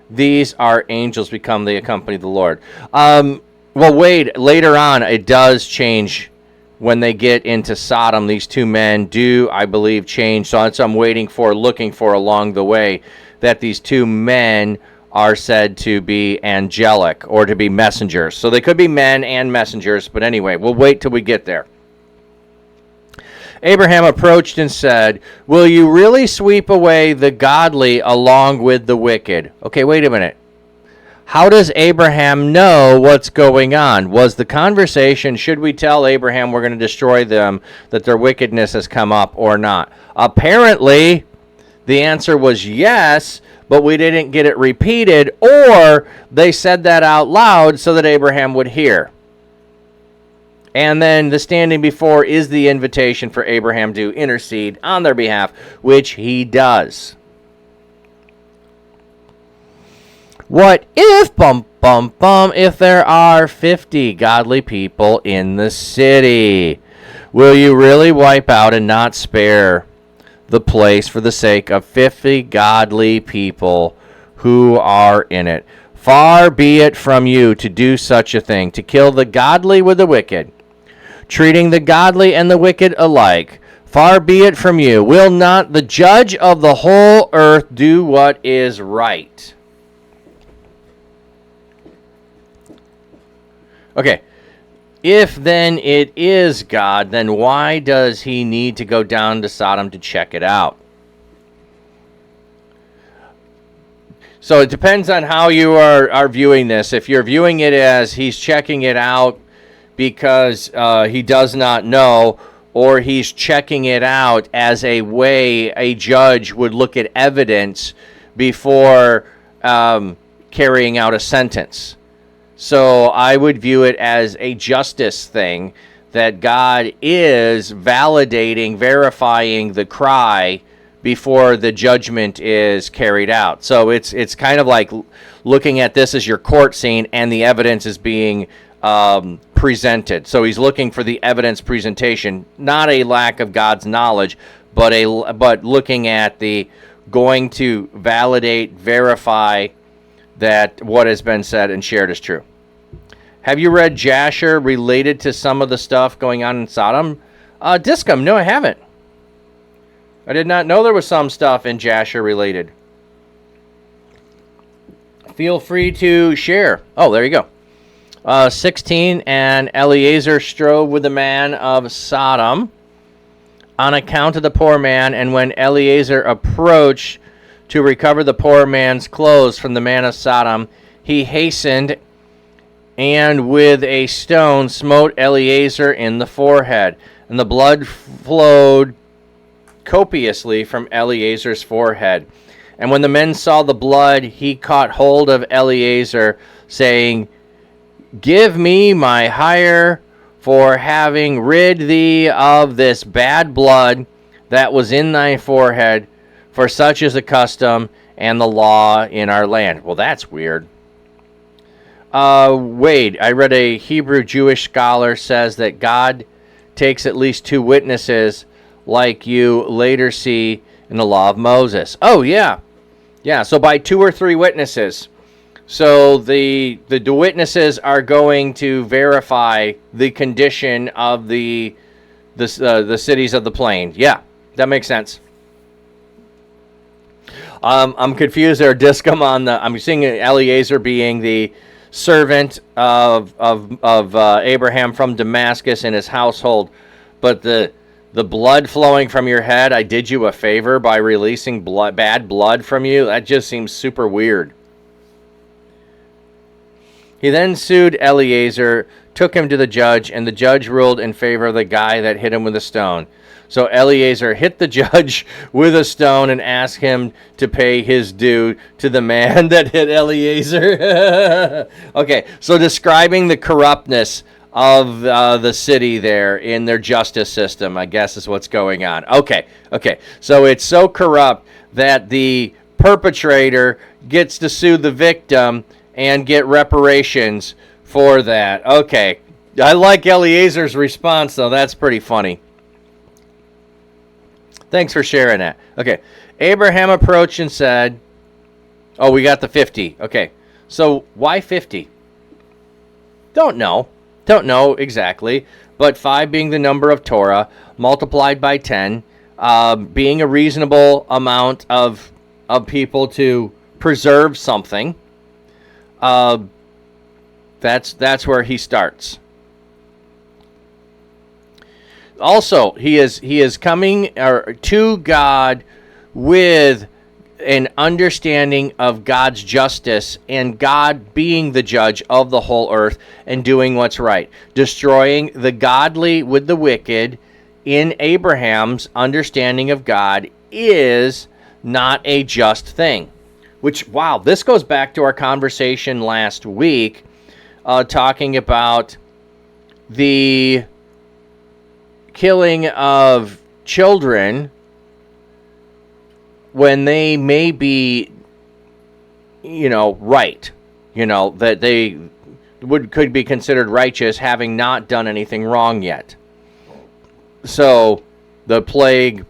these are angels become they accompany the Lord. Well, Wade, later on, it does change. When they get into Sodom, these two men do, I believe, change. So that's what I'm looking for along the way, that these two men are said to be angelic or to be messengers. So they could be men and messengers, but anyway, we'll wait till we get there. Abraham approached and said, will you really sweep away the godly along with the wicked? Okay, wait a minute. How does Abraham know what's going on? Was the conversation, should we tell Abraham we're going to destroy them, that their wickedness has come up or not? Apparently, the answer was yes, but we didn't get it repeated, or they said that out loud so that Abraham would hear. And then the standing before is the invitation for Abraham to intercede on their behalf, which he does. What if, if there are 50 godly people in the city? Will you really wipe out and not spare the place for the sake of 50 godly people who are in it? Far be it from you to do such a thing, to kill the godly with the wicked, treating the godly and the wicked alike. Far be it from you. Will not the judge of the whole earth do what is right? Okay, if then it is God, then why does he need to go down to Sodom to check it out? So it depends on how you are viewing this. If you're viewing it as he's checking it out because he does not know, or he's checking it out as a way a judge would look at evidence before carrying out a sentence. So I would view it as a justice thing, that God is validating, verifying the cry before the judgment is carried out. So it's kind of like looking at this as your court scene and the evidence is being presented. So he's looking for the evidence presentation, not a lack of God's knowledge, but looking at the going to validate, verify that what has been said and shared is true. Have you read Jasher related to some of the stuff going on in Sodom? Discum, no, I haven't. I did not know there was some stuff in Jasher related. Feel free to share. Oh, there you go. 16, and Eleazar strove with the man of Sodom on account of the poor man, and when Eleazar approached to recover the poor man's clothes from the man of Sodom, he hastened and with a stone smote Eleazar in the forehead, and the blood flowed copiously from Eleazar's forehead. And when the men saw the blood, he caught hold of Eleazar, saying, "Give me my hire for having rid thee of this bad blood that was in thy forehead, for such is the custom and the law in our land." Well, that's weird. Wade, I read a Hebrew Jewish scholar says that God takes at least 2 witnesses, like you later see in the law of Moses. Oh, yeah. Yeah, so by 2 or 3 witnesses. So the witnesses are going to verify the condition of the cities of the plain. Yeah, that makes sense. I'm confused there, Discum, on the. I'm seeing Eleazar being the servant of Abraham from Damascus in his household, but the blood flowing from your head, I did you a favor by releasing bad blood from you. That just seems super weird. He then sued Eleazar, took him to the judge, and the judge ruled in favor of the guy that hit him with a stone. So Eleazar hit the judge with a stone and asked him to pay his due to the man that hit Eleazar. Okay, so describing the corruptness of the city there in their justice system, I guess is what's going on. Okay, so it's so corrupt that the perpetrator gets to sue the victim and get reparations for that. Okay, I like Eleazar's response, though. That's pretty funny. Thanks for sharing that. Okay, Abraham approached and said, oh, we got the 50. Okay, so why 50? Don't know exactly, but 5 being the number of Torah, multiplied by 10, being a reasonable amount of people to preserve something. That's where he starts. Also, he is coming to God with an understanding of God's justice and God being the judge of the whole earth and doing what's right, destroying the godly with the wicked. In Abraham's understanding of God is not a just thing. Which, wow, this goes back to our conversation last week, talking about the killing of children when they may be, right, that they could be considered righteous, having not done anything wrong yet. So the plague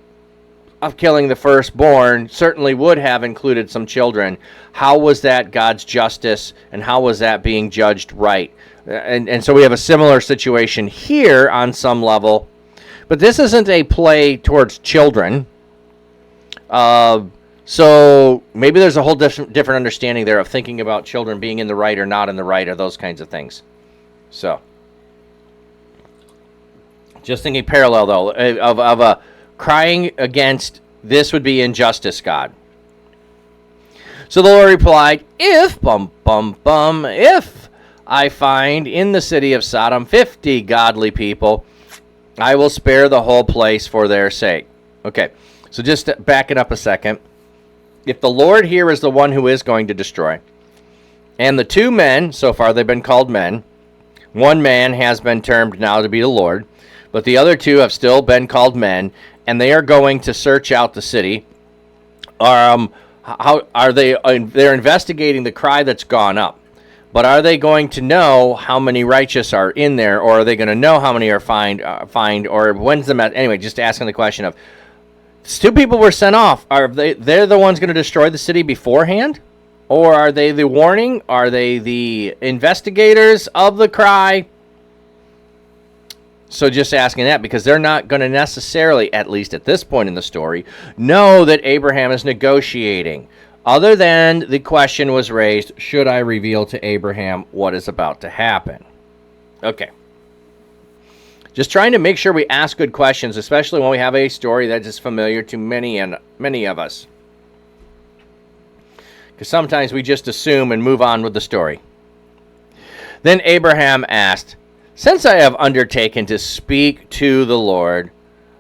of killing the firstborn certainly would have included some children. How was that God's justice, and how was that being judged right? And so we have a similar situation here on some level, but this isn't a play towards children. So maybe there's a whole different understanding there of thinking about children being in the right or not in the right, or those kinds of things. So just thinking parallel, though, of a crying against this would be injustice, God. So the Lord replied, if I find in the city of Sodom 50 godly people, I will spare the whole place for their sake. Okay, so just backing up a second. If the Lord here is the one who is going to destroy, and the 2 men, so far they've been called men, 1 man has been termed now to be the Lord, but the other 2 have still been called men, and they are going to search out the city. How are they? They're investigating the cry that's gone up. But are they going to know how many righteous are in there, or are they going to know how many are fined, or when's the anyway? Just asking the question of, 2 people were sent off. Are they're the ones going to destroy the city beforehand, or are they the warning? Are they the investigators of the cry? So just asking that, because they're not going to necessarily, at least at this point in the story, know that Abraham is negotiating. other than the question was raised, should I reveal to Abraham what is about to happen? Okay. Just trying to make sure we ask good questions, especially when we have a story that is familiar to many of us. Because sometimes we just assume and move on with the story. Then Abraham asked, since I have undertaken to speak to the Lord,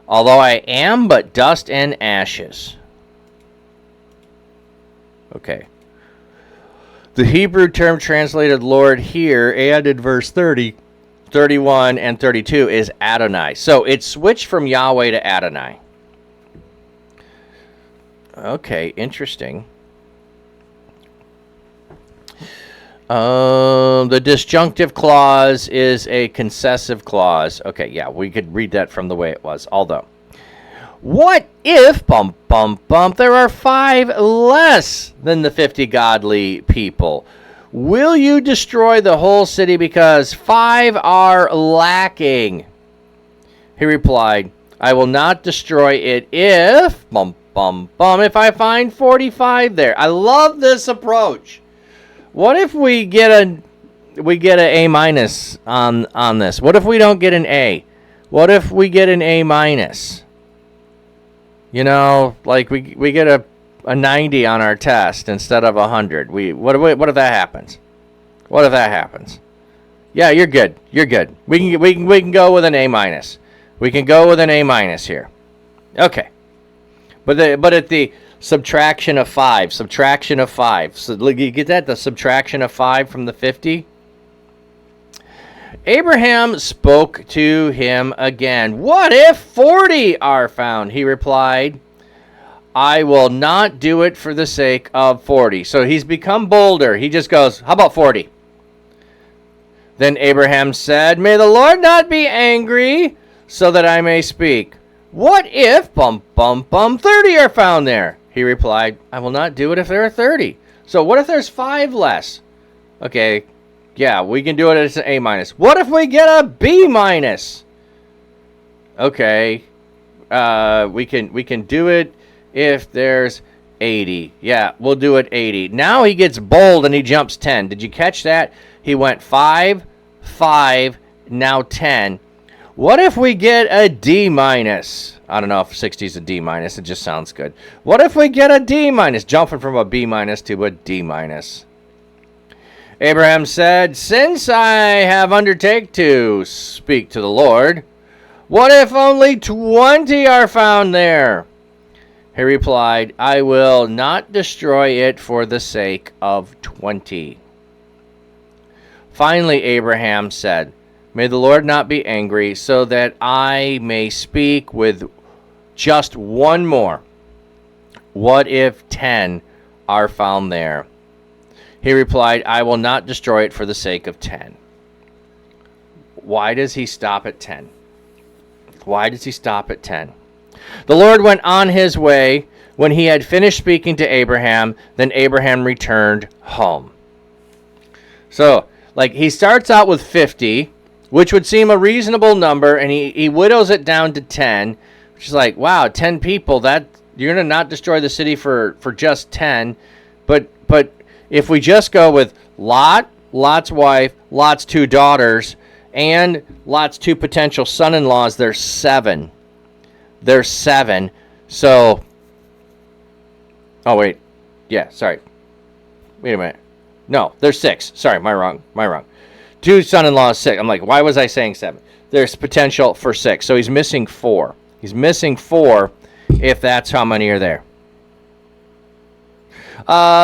although I am but dust and ashes. Okay. The Hebrew term translated Lord here and in verse 30, 31, and 32 is Adonai. So it switched from Yahweh to Adonai. Okay, interesting. The disjunctive clause is a concessive clause. Okay, yeah, we could read that from the way it was. Although, what if, there are 5 less than the 50 godly people? Will you destroy the whole city because 5 are lacking? He replied, I will not destroy it if, if I find 45 there. I love this approach. What if we get an A minus on this? What if we don't get an A? What if we get an A minus? You know, like we get a 90 on our test instead of 100. What if that happens? What if that happens? Yeah, you're good. You're good. We can go with an A minus. We can go with an A minus here. Okay. But at the subtraction of 5. So you get that? The subtraction of 5 from the 50? Abraham spoke to him again. What if 40 are found? He replied, I will not do it for the sake of 40. So he's become bolder. He just goes, how about 40? Then Abraham said, may the Lord not be angry so that I may speak. What if 30 are found there? He replied, I will not do it if there are 30. So what if there's 5 less? Okay, yeah, we can do it as an A minus. What if we get a B minus? Okay, we can do it if there's 80. Yeah, we'll do it 80. Now he gets bold and he jumps 10. Did you catch that? He went 5, 5, now 10. What if we get a D minus? I don't know if 60 is a D minus. It just sounds good. What if we get a D minus? Jumping from a B minus to a D minus. Abraham said, since I have undertaken to speak to the Lord, what if only 20 are found there? He replied, I will not destroy it for the sake of 20. Finally, Abraham said, may the Lord not be angry, so that I may speak with just one more. What if 10 are found there? He replied, I will not destroy it for the sake of 10. Why does he stop at 10? Why does he stop at 10? The Lord went on his way. When he had finished speaking to Abraham, then Abraham returned home. So, he starts out with 50, which would seem a reasonable number, and he whittles it down to 10, which is like, wow, 10 people, that you're going to not destroy the city for just 10. But if we just go with Lot's wife, Lot's 2 daughters, and Lot's 2 potential son-in-laws, there's 7. There's 7. So, oh, wait. Yeah, sorry. Wait a minute. No, there's 6. Sorry, my wrong. 2 son-in-laws, 6. I'm like, why was I saying 7? There's potential for 6. So he's missing 4. He's missing 4 if that's how many are there.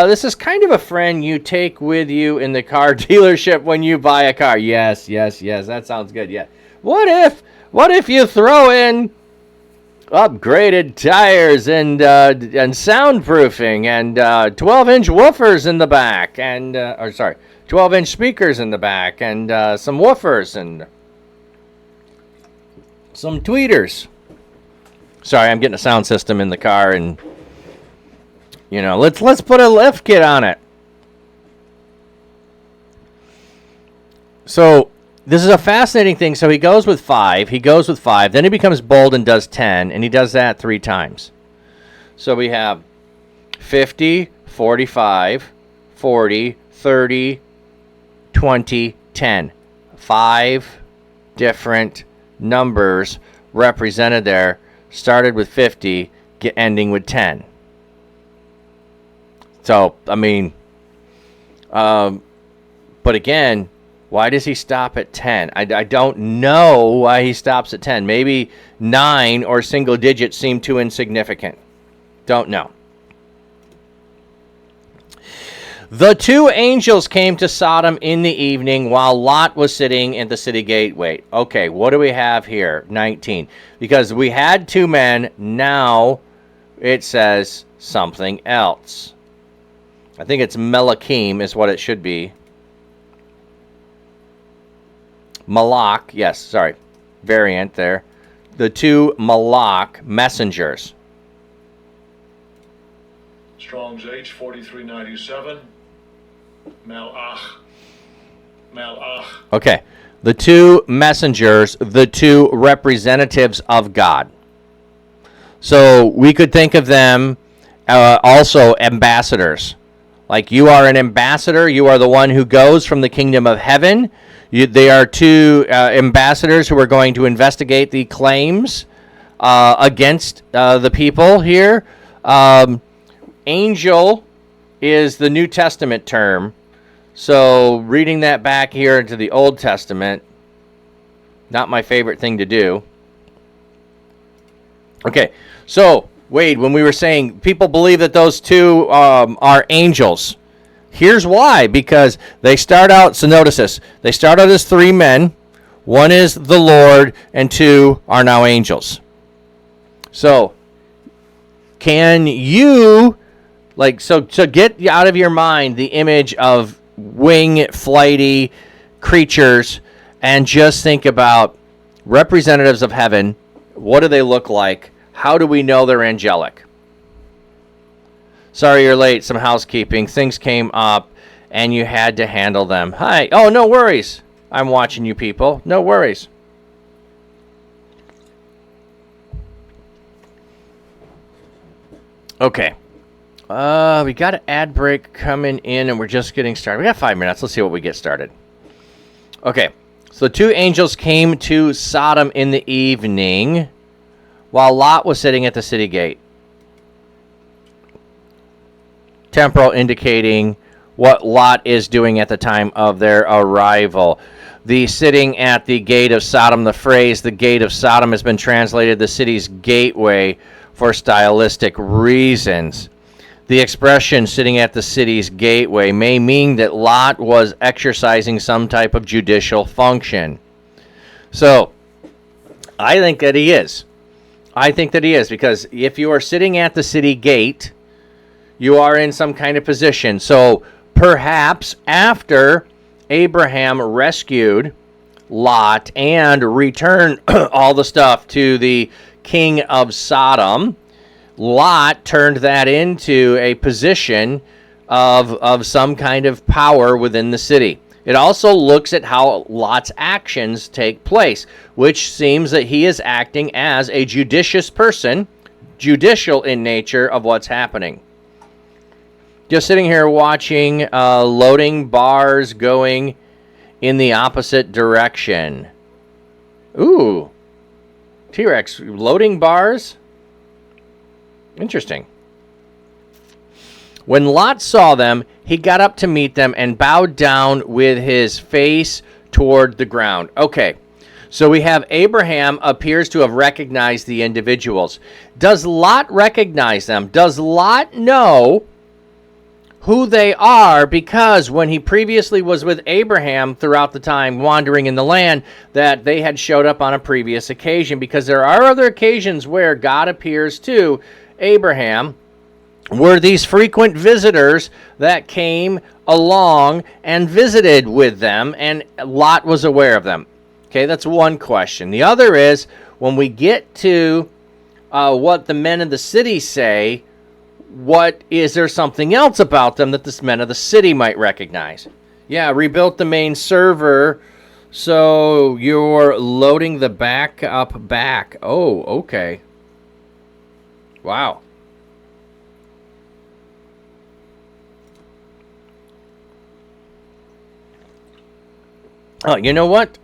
This is kind of a friend you take with you in the car dealership when you buy a car. Yes. That sounds good. Yeah. What if you throw in upgraded tires and soundproofing and 12-inch woofers in the back and 12-inch speakers in the back and some woofers and some tweeters. Sorry, I'm getting a sound system in the car, and let's put a lift kit on it. So this is a fascinating thing. So he goes with 5. Then he becomes bold and does 10, and he does that 3 times. So we have 50, 45, 40, 30, 20, 10. 5 different numbers represented there, started with 50, ending with 10. So, I mean, but again, why does he stop at 10? I don't know why he stops at 10. Maybe 9 or single digits seem too insignificant. Don't know. The 2 angels came to Sodom in the evening while Lot was sitting at the city gate. Wait, okay, what do we have here? 19. Because we had 2 men, now it says something else. I think it's Melachim is what it should be. Malach, yes, sorry, variant there. The 2 Malach messengers. Strong's H 4397. Malach. Okay, the 2 messengers, the 2 representatives of God. So we could think of them also ambassadors. Like you are an ambassador, you are the one who goes from the kingdom of heaven. They are 2 ambassadors who are going to investigate the claims against the people here. Angel is the New Testament term. So reading that back here into the Old Testament, not my favorite thing to do. Okay, so Wade, when we were saying people believe that those 2 are angels, here's why. Because they start out, so notice this, they start out as 3 men, 1 is the Lord, and 2 are now angels. So, can you, so get out of your mind the image of wing flighty creatures and just think about representatives of heaven. What do they look like? How do we know they're angelic? Sorry you're late. Some housekeeping. Things came up and you had to handle them. Hi. Oh, no worries. I'm watching you people. No worries. Okay. We got an ad break coming in and we're just getting started. We got 5 minutes. Let's see what we get started. Okay. So 2 angels came to Sodom in the evening while Lot was sitting at the city gate. Temporal indicating what Lot is doing at the time of their arrival. The sitting at the gate of Sodom, the phrase the gate of Sodom has been translated the city's gateway for stylistic reasons. The expression sitting at the city's gateway may mean that Lot was exercising some type of judicial function. So, I think that he is. I think that he is, because if you are sitting at the city gate, you are in some kind of position. So, perhaps after Abraham rescued Lot and returned all the stuff to the king of Sodom, Lot turned that into a position of some kind of power within the city. It also looks at how Lot's actions take place, which seems that he is acting as a judicious person, judicial in nature of what's happening. Just sitting here watching loading bars going in the opposite direction. Ooh. T-Rex, loading bars? Interesting. When Lot saw them, he got up to meet them and bowed down with his face toward the ground. Okay, so we have Abraham appears to have recognized the individuals. Does Lot recognize them? Does Lot know who they are? Because when he previously was with Abraham throughout the time wandering in the land, that they had showed up on a previous occasion, because there are other occasions where God appears to Abraham, were these frequent visitors that came along and visited with them, and Lot was aware of them. Okay, that's one question. The other is, when we get to what the men of the city say, what is there something else about them that the men of the city might recognize? Yeah, rebuilt the main server, so you're loading the backup back. Oh, okay. Wow. Oh, you know what?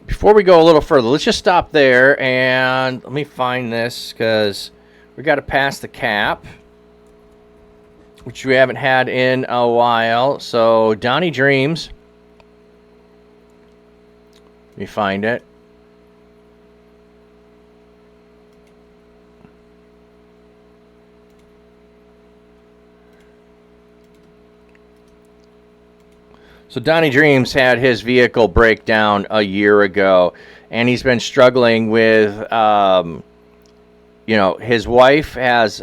Before we go a little further, let's just stop there and let me find this because we got to pass the cap, which we haven't had in a while. So Donnie Dreams. Let me find it. So Donnie Dreams had his vehicle break down a year ago, and he's been struggling with, his wife has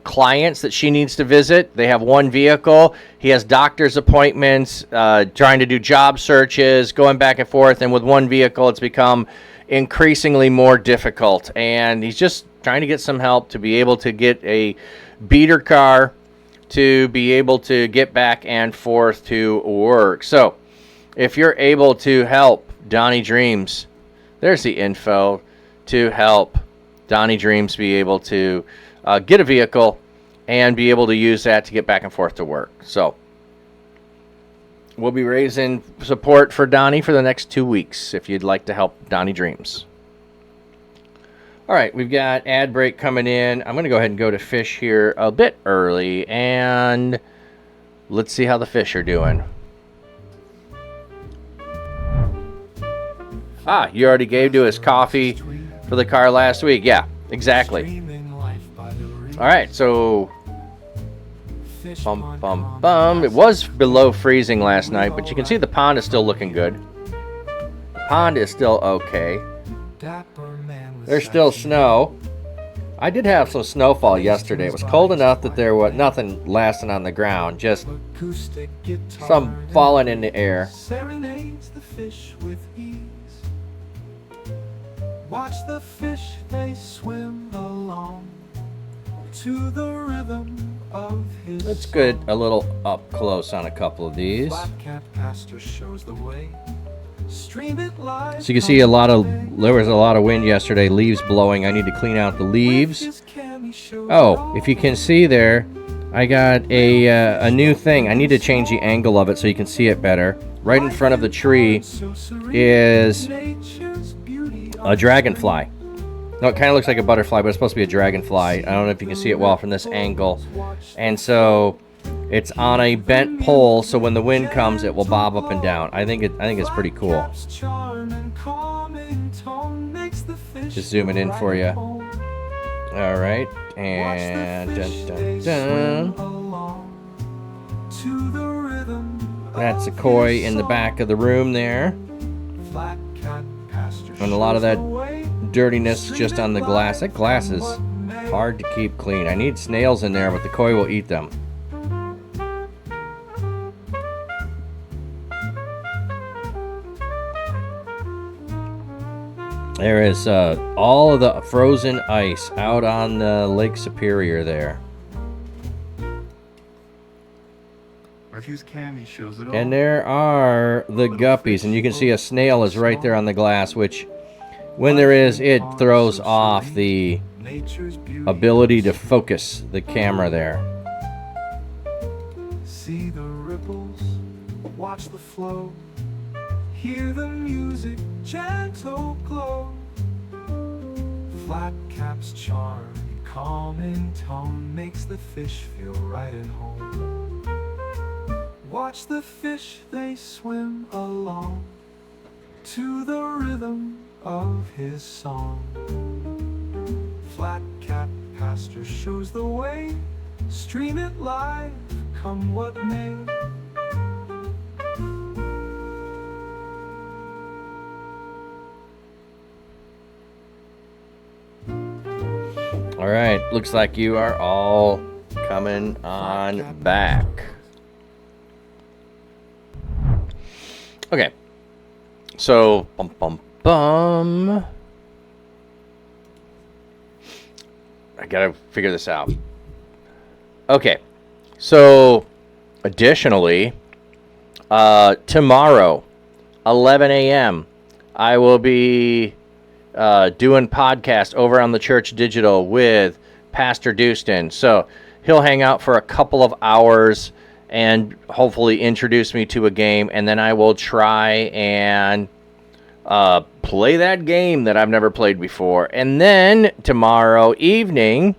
clients that she needs to visit. They have one vehicle. He has doctor's appointments, trying to do job searches, going back and forth, and with one vehicle, it's become increasingly more difficult. And he's just trying to get some help to be able to get a beater car to be able to get back and forth to work. So if you're able to help Donnie Dreams, there's the info to help Donnie Dreams be able to get a vehicle and be able to use that to get back and forth to work. So we'll be raising support for Donnie for the next 2 weeks if you'd like to help Donnie Dreams. All right, we've got ad break coming in. I'm going to go ahead and go to fish here a bit early, and let's see how the fish are doing. You already gave to his coffee for the car last week. Yeah, exactly. All right, so it was below freezing last night, but you can see the pond is still looking good. The pond is still okay. There's still snow. I did have some snowfall yesterday. It was cold enough that there was nothing lasting on the ground, just some falling in the air. Serenades the fish with ease. Watch the fish, they swim along to the rhythm of his Let's get a little up close on a couple of these. Flatcat pastor shows the way. Stream it live. So you can see there was a lot of wind yesterday, leaves blowing. I need to clean out the leaves. Oh, if you can see there, I got a new thing. I need to change the angle of it so you can see it better. Right in front of the tree is a dragonfly. No, it kind of looks like a butterfly, but it's supposed to be a dragonfly. I don't know if you can see it well from this angle. And so it's on a bent pole, so when the wind comes, it will bob up and down. I think it's pretty cool. Just zoom it in for you. All right, and dun, dun, dun. That's a koi in the back of the room there, and a lot of that dirtiness just on the glass. That glass is hard to keep clean. I need snails in there, but the koi will eat them. There is all of the frozen ice out on the Lake Superior there. And there are the guppies, and you can see a snail is right there on the glass, which when there is, it throws off the ability to focus the camera there. See the ripples, watch the flow, hear the music, gentle glow. Flat cap's charm, calm in tone, makes the fish feel right at home. Watch the fish, they swim along to the rhythm of his song. Flat cap pastor shows the way, stream it live, come what may. All right, looks like you are all coming on back. Okay, so I gotta figure this out. Okay, so additionally, tomorrow, 11 a.m., I will be doing podcast over on the Church Digital with Pastor Dustin. So he'll hang out for a couple of hours and hopefully introduce me to a game, and then I will try and play that game that I've never played before. And then tomorrow evening,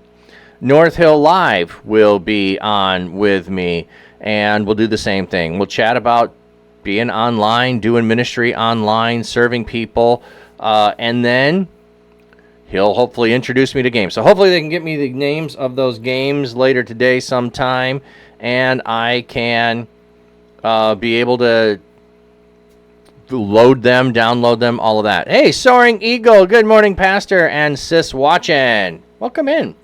North Hill Live will be on with me, and we'll do the same thing. We'll chat about being online, doing ministry online, serving people, and then he'll hopefully introduce me to games. So hopefully they can get me the names of those games later today sometime, and I can be able to load them, download them, all of that. Hey, Soaring Eagle, good morning, Pastor, and Sis watching. Welcome in.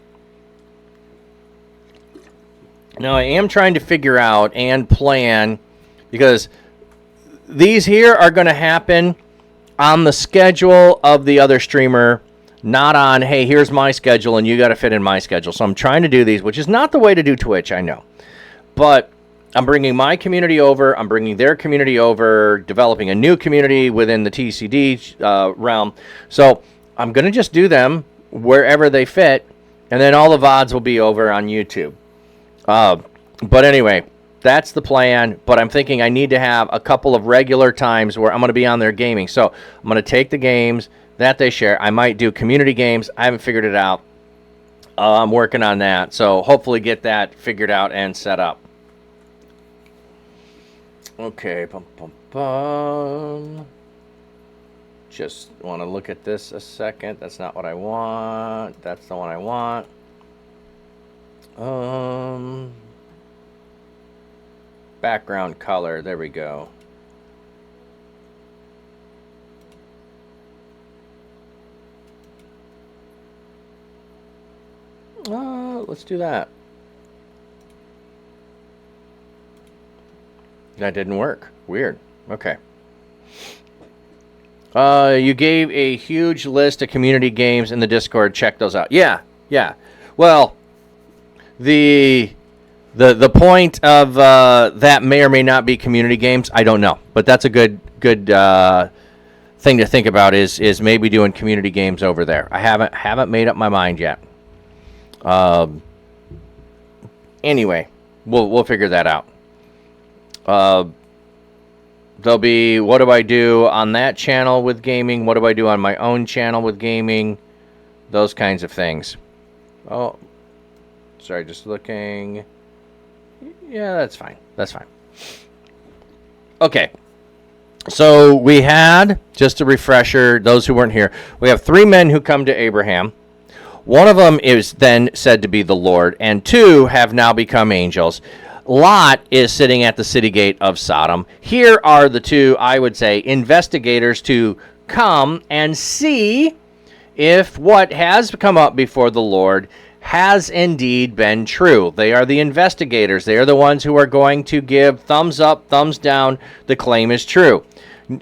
Now, I am trying to figure out and plan, because these here are going to happen on the schedule of the other streamer, not on, hey, here's my schedule and you got to fit in my schedule. So I'm trying to do these, which is not the way to do Twitch, I know. But I'm bringing my community over. I'm bringing their community over, developing a new community within the TCD realm. So I'm going to just do them wherever they fit, and then all the VODs will be over on YouTube. But anyway, that's the plan. But I'm thinking I need to have a couple of regular times where I'm going to be on there gaming. So I'm going to take the games that they share. I might do community games. I haven't figured it out. I'm working on that. So hopefully get that figured out and set up. Okay. Just want to look at this a second. That's not what I want. That's the one I want. Background color. There we go. Let's do that. That didn't work. Weird. Okay. You gave a huge list of community games in the Discord. Check those out. Yeah. Well, the point of that may or may not be community games. I don't know, but that's a good thing to think about. Is maybe doing community games over there. I haven't made up my mind yet. Anyway, we'll figure that out. There'll be, what do I do on that channel with gaming? What do I do on my own channel with gaming? Those kinds of things. Oh, sorry, just looking. Yeah, that's fine. That's fine. Okay. So we had, just a refresher, those who weren't here, we have 3 men who come to Abraham. One of them is then said to be the Lord, and 2 have now become angels. Lot is sitting at the city gate of Sodom. Here are the 2, I would say, investigators to come and see if what has come up before the Lord has indeed been true. They are the investigators. They are the ones who are going to give thumbs up, thumbs down, the claim is true.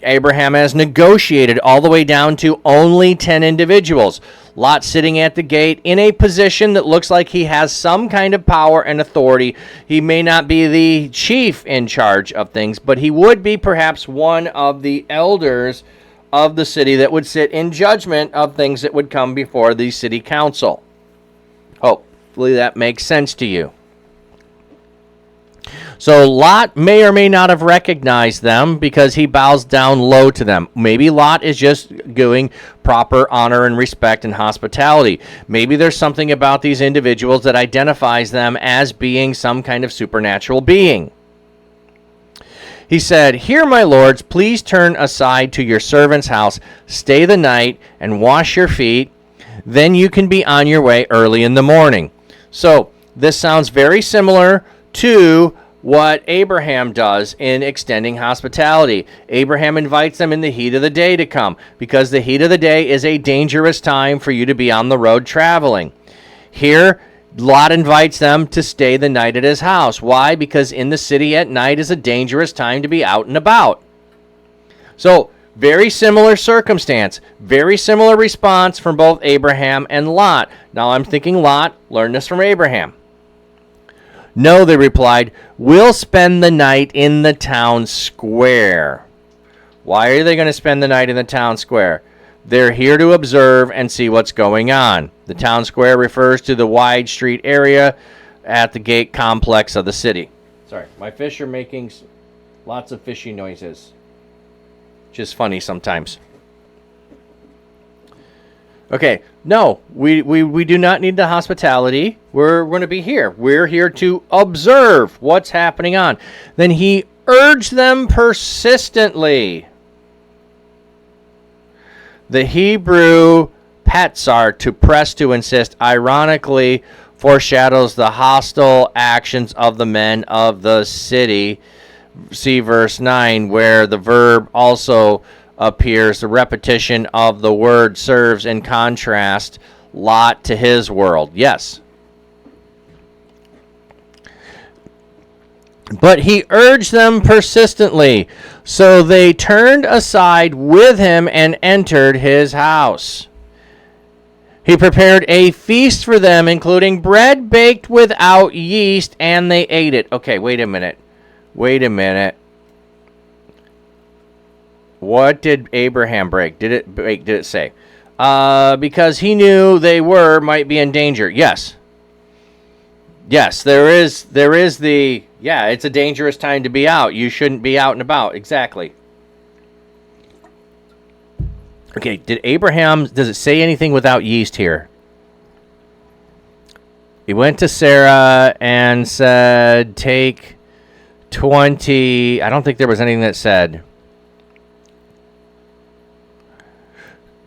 Abraham has negotiated all the way down to only 10 individuals. Lot sitting at the gate in a position that looks like he has some kind of power and authority. He may not be the chief in charge of things, but he would be perhaps one of the elders of the city that would sit in judgment of things that would come before the city council. Hopefully that makes sense to you. So Lot may or may not have recognized them because he bows down low to them. Maybe Lot is just doing proper honor and respect and hospitality. Maybe there's something about these individuals that identifies them as being some kind of supernatural being. He said, "Here, my lords, please turn aside to your servant's house, stay the night, and wash your feet. Then you can be on your way early in the morning." So this sounds very similar to what Abraham does in extending hospitality. Abraham invites them in the heat of the day to come, because the heat of the day is a dangerous time for you to be on the road traveling. Here, Lot invites them to stay the night at his house. Why? Because in the city at night is a dangerous time to be out and about. So, very similar circumstance, very similar response from both Abraham and Lot. Now, I'm thinking Lot learned this from Abraham. "No," they replied, "we'll spend the night in the town square." Why are they going to spend the night in the town square? They're here to observe and see what's going on. The town square refers to the wide street area at the gate complex of the city. Sorry, my fish are making lots of fishy noises. Just funny sometimes. Okay, no, we do not need the hospitality. We're going to be here. We're here to observe what's happening on. Then he urged them persistently. The Hebrew patsar, to press, to insist, ironically foreshadows the hostile actions of the men of the city. See verse 9, where the verb also appears. The repetition of the word serves in contrast Lot to his world. Yes. But he urged them persistently, so they turned aside with him and entered his house. He prepared a feast for them, including bread baked without yeast, and they ate it. Okay, wait a minute. What did Abraham break? Did it say? Because he knew they might be in danger. Yes. Yes, there is the, yeah, it's a dangerous time to be out. You shouldn't be out and about. Exactly. Okay, does it say anything without yeast here? He went to Sarah and said, take 20. I don't think there was anything that said.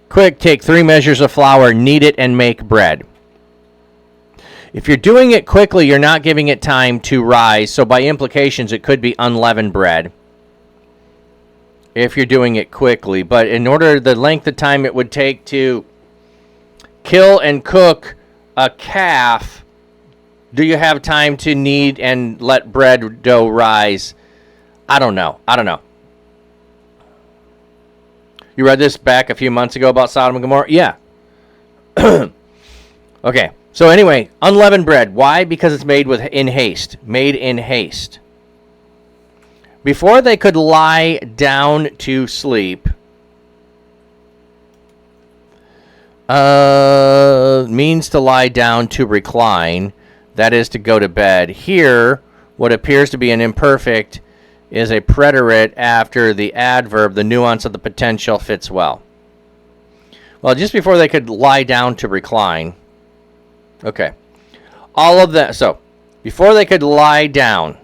Quick, take 3 measures of flour, knead it, and make bread. If you're doing it quickly, you're not giving it time to rise, so by implications, it could be unleavened bread. If you're doing it quickly. But in order, the length of time it would take to kill and cook a calf, do you have time to knead and let bread dough rise? I don't know. You read this back a few months ago about Sodom and Gomorrah? Yeah. Okay. So anyway, unleavened bread. Why? Because it's made in haste. Made in haste. Before they could lie down to sleep, means to lie down to recline, that is to go to bed. Here, what appears to be an imperfect is a preterite after the adverb. The nuance of the potential fits well. Well, just before they could lie down to recline. Okay. All of that. So, before they could lie down,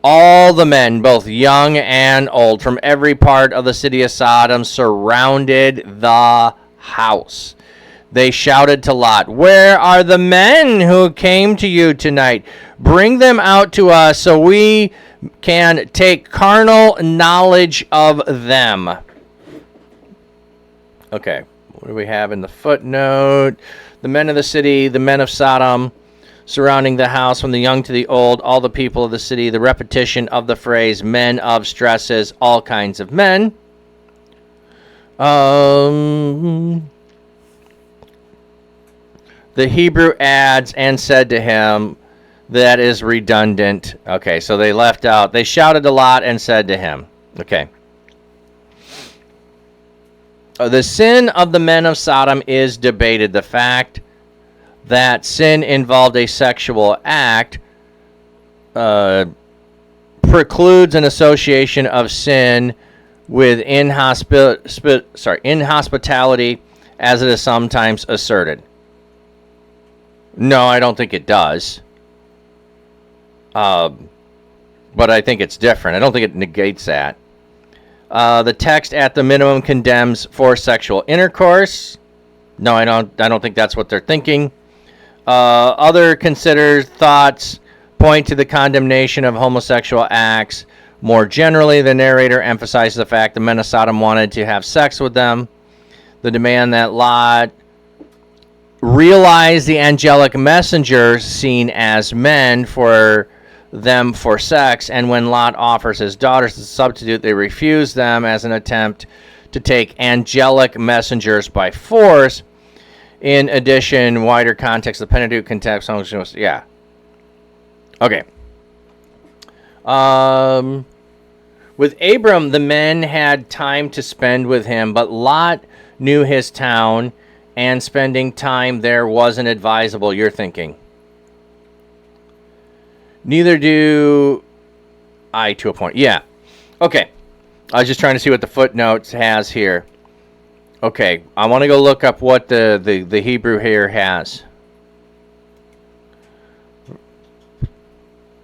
all the men, both young and old, from every part of the city of Sodom surrounded the house. They shouted to Lot, "Where are the men who came to you tonight? Bring them out to us so we can take carnal knowledge of them." Okay, what do we have in the footnote? The men of the city, the men of Sodom, surrounding the house, from the young to the old, all the people of the city. The repetition of the phrase men of stresses all kinds of men. The Hebrew adds, and said to him. That is redundant. Okay, so they left out. They shouted a lot and said to him. Okay. The sin of the men of Sodom is debated. The fact that sin involved a sexual act precludes an association of sin with inhospitality, as it is sometimes asserted. No, I don't think it does. But I think it's different. I don't think it negates that. The text at the minimum condemns forced sexual intercourse. No, I don't think that's what they're thinking. Other considered thoughts point to the condemnation of homosexual acts. More generally, the narrator emphasizes the fact the men of Sodom wanted to have sex with them. The demand that Lot realize the angelic messengers seen as men for them for sex, and when Lot offers his daughters as a substitute, they refuse them as an attempt to take angelic messengers by force. In addition, wider context, the Pentateuch context, yeah. Okay. With Abram, the men had time to spend with him, but Lot knew his town, and spending time there wasn't advisable, you're thinking. Neither do I to a point. Yeah. Okay. I was just trying to see what the footnotes has here. Okay. I want to go look up what the Hebrew here has.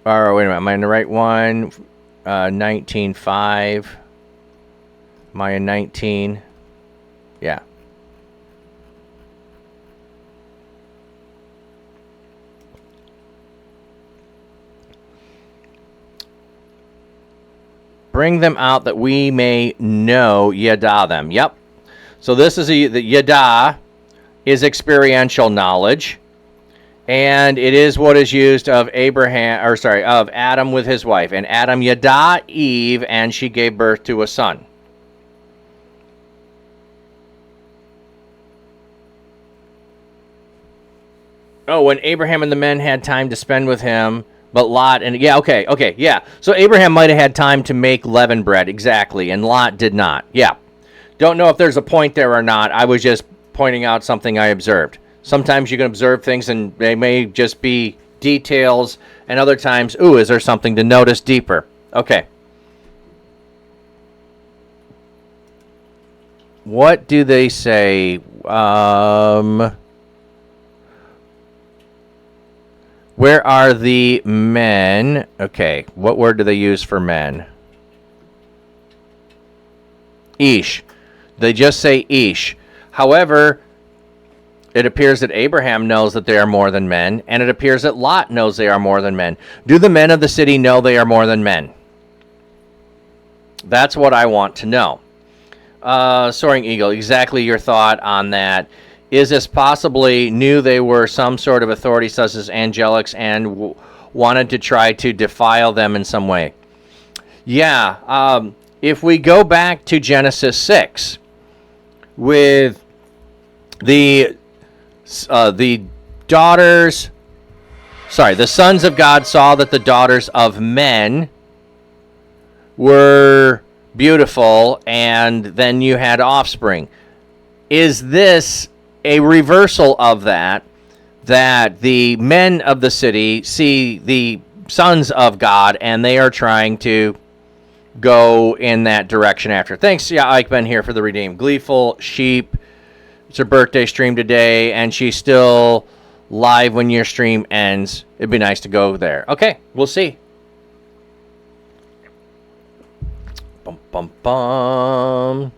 Or wait a minute. Am I in the right one? 19:5. Am I in 19? Yeah. Bring them out that we may know yada them. Yep. So this is the yada is experiential knowledge, and it is what is used of of Adam with his wife. And Adam yada Eve, and she gave birth to a son. Oh, when Abraham and the men had time to spend with him. But Lot and yeah. So Abraham might have had time to make leavened bread, exactly, and Lot did not. Yeah. Don't know if there's a point there or not. I was just pointing out something I observed. Sometimes you can observe things and they may just be details, and other times, ooh, is there something to notice deeper? Okay. What do they say? Where are the men? Okay, what word do they use for men? Ish. They just say ish. However, it appears that Abraham knows that they are more than men, and it appears that Lot knows they are more than men. Do the men of the city know they are more than men? That's what I want to know. Soaring Eagle, exactly your thought on that. Is this possibly knew they were some sort of authority such as angelics and wanted to try to defile them in some way? Yeah, if we go back to Genesis 6 with the daughters, the sons of God saw that the daughters of men were beautiful, and then you had offspring. Is this a reversal of that the men of the city see the sons of God and they are trying to go in that direction after? Thanks, yeah, Ike Ben here for the redeem. Gleeful Sheep, it's her birthday stream today, and she's still live when your stream ends. It'd be nice to go there. Okay, we'll see. Bum, bum, bum.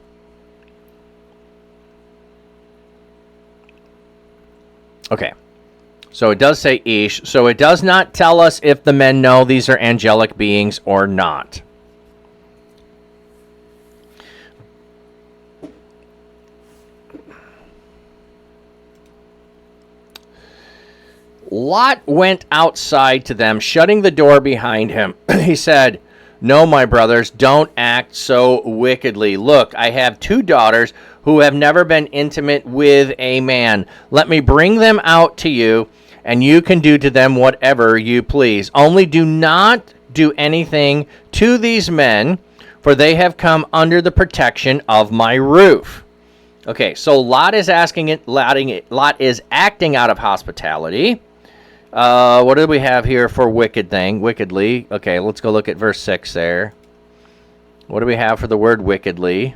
Okay, so it does say Ish, so it does not tell us if the men know these are angelic beings or not. Lot went outside to them, shutting the door behind him. He said, "No, my brothers, don't act so wickedly. Look, I have 2 daughters who have never been intimate with a man. Let me bring them out to you, and you can do to them whatever you please. Only do not do anything to these men, for they have come under the protection of my roof." Okay, so Lot is is acting out of hospitality. What do we have here for wickedly? Okay, let's go look at verse 6 there. What do we have for the word wickedly?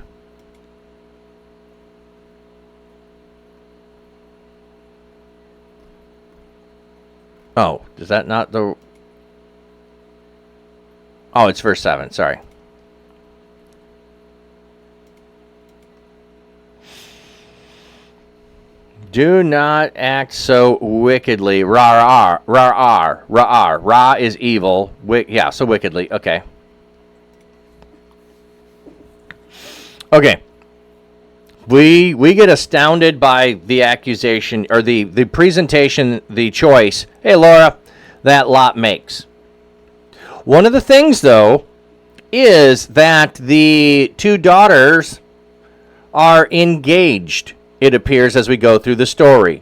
Oh, is that not the... Oh, it's verse 7, sorry. Do not act so wickedly. Ra is evil. So wickedly. Okay. Okay. We get astounded by the accusation, or the presentation, the choice, hey, Laura, that Lot makes. One of the things, though, is that the 2 daughters are engaged, it appears, as we go through the story.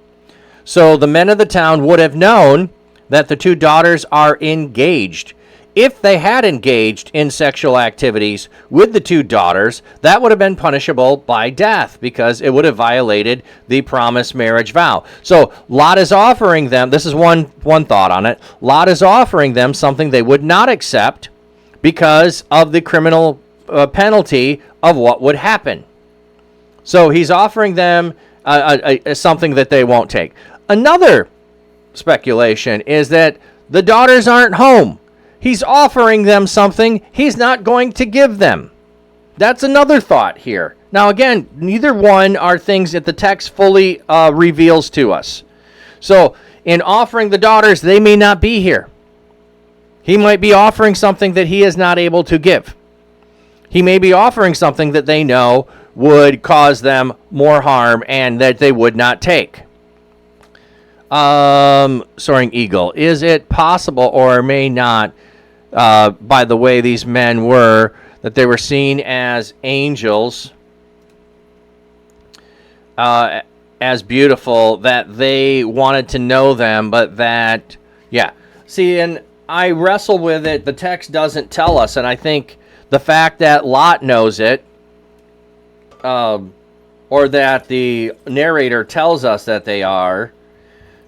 So the men of the town would have known that the 2 daughters are engaged. If they had engaged in sexual activities with the 2 daughters, that would have been punishable by death, because it would have violated the promised marriage vow. So Lot is offering them, this is one thought on it, Lot is offering them something they would not accept, because of the criminal penalty of what would happen. So he's offering them something that they won't take. Another speculation is that the daughters aren't home. He's offering them something he's not going to give them. That's another thought here. Now, again, neither one are things that the text fully reveals to us. So, in offering the daughters, they may not be here. He might be offering something that he is not able to give. He may be offering something that they know would cause them more harm and that they would not take. Soaring Eagle, is it possible or may not, by the way these men were, that they were seen as angels, as beautiful, that they wanted to know them, but that, yeah. See, and I wrestle with it. The text doesn't tell us, and I think the fact that Lot knows it, or that the narrator tells us that they are,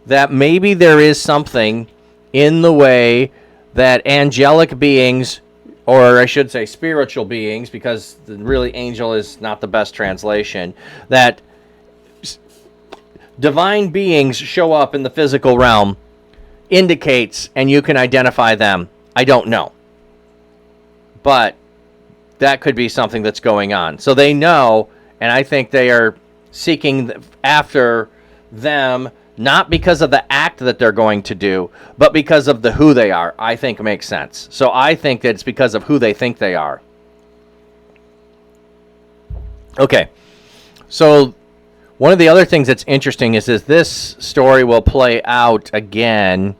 that maybe there is something in the way that angelic beings, or I should say spiritual beings, because really angel is not the best translation, that divine beings show up in the physical realm indicates, and you can identify them. I don't know. But that could be something that's going on. So they know, and I think they are seeking after them, not because of the act that they're going to do, but because of the who they are. I think makes sense. So I think that it's because of who they think they are. Okay. So one of the other things that's interesting is this story will play out again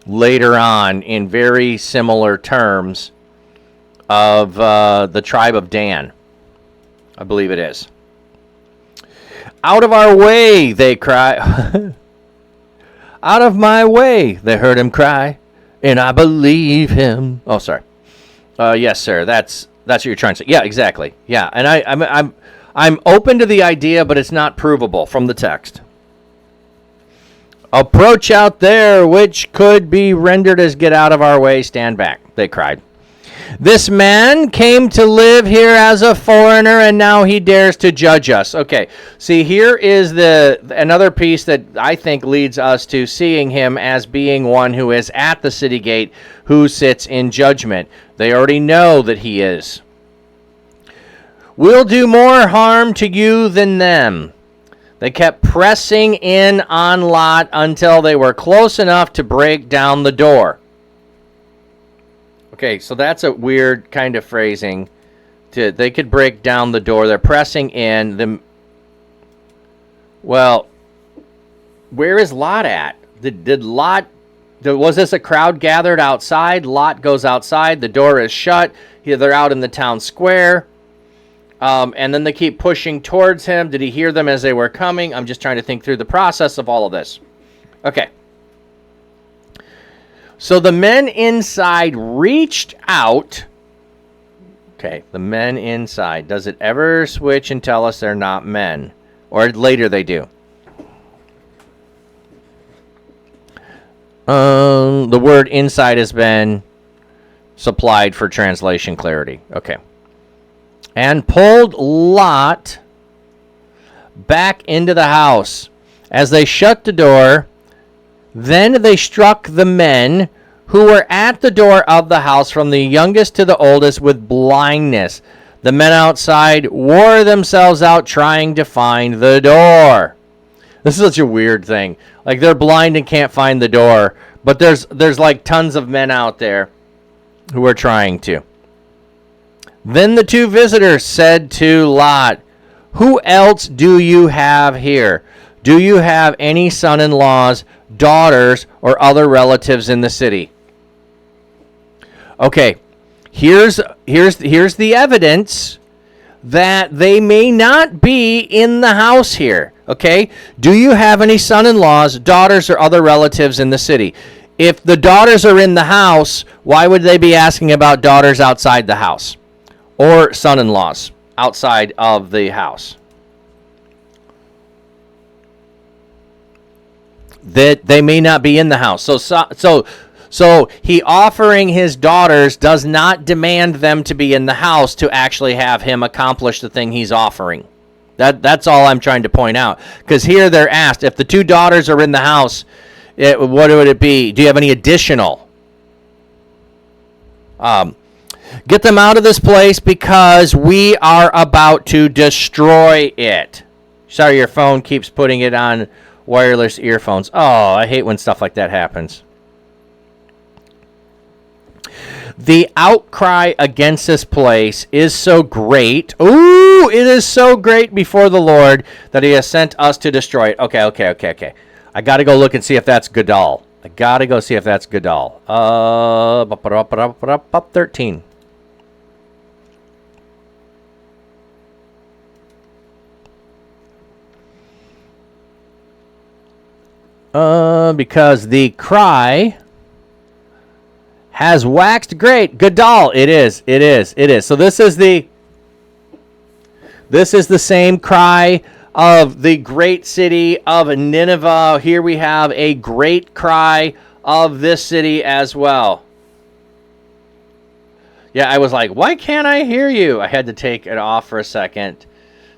later on in very similar terms of the tribe of Dan. I believe it is. Out of our way, they cry. Out of my way, they heard him cry, and I believe him. Oh, sorry. Yes, sir. That's what you're trying to say. Yeah, exactly. Yeah, and I'm open to the idea, but it's not provable from the text. Approach out there, which could be rendered as get out of our way, stand back, they cried. This man came to live here as a foreigner, and now he dares to judge us. Okay, see, here is another piece that I think leads us to seeing him as being one who is at the city gate, who sits in judgment. They already know that he is. We'll do more harm to you than them. They kept pressing in on Lot until they were close enough to break down the door. Okay, so that's a weird kind of phrasing. They could break down the door. They're pressing in. Well, where is Lot at? Did Lot... Was this a crowd gathered outside? Lot goes outside. The door is shut. They're out in the town square. And then they keep pushing towards him. Did he hear them as they were coming? I'm just trying to think through the process of all of this. Okay. So the men inside reached out. Okay, the men inside. Does it ever switch and tell us they're not men? Or later they do? The word inside has been supplied for translation clarity. Okay. And pulled Lot back into the house. As they shut the door, then they struck the men who were at the door of the house, from the youngest to the oldest, with blindness. The men outside wore themselves out trying to find the door. This is such a weird thing. Like, they're blind and can't find the door, but there's like tons of men out there who are trying to. Then the two visitors said to Lot, "Who else do you have here? Do you have any son-in-laws, daughters, or other relatives in the city?" Okay, here's the evidence that they may not be in the house here. Okay, do you have any son-in-laws, daughters, or other relatives in the city? If the daughters are in the house, why would they be asking about daughters outside the house? Or son-in-laws outside of the house? That they may not be in the house. So So he offering his daughters does not demand them to be in the house to actually have him accomplish the thing he's offering. That's all I'm trying to point out. Because here they're asked, if the two daughters are in the house, what would it be? Do you have any additional? Get them out of this place because we are about to destroy it. Sorry, your phone keeps putting it on wireless earphones. Oh, I hate when stuff like that happens. The outcry against this place is so great. Ooh, it is so great before the Lord that he has sent us to destroy it. Okay. I got to go look and see if that's Gadal. I got to go see if that's Gadal. 13. Because the cry has waxed great. Gadal, it is. So this is the same cry of the great city of Nineveh. Here we have a great cry of this city as well. Yeah, I was like, why can't I hear you? I had to take it off for a second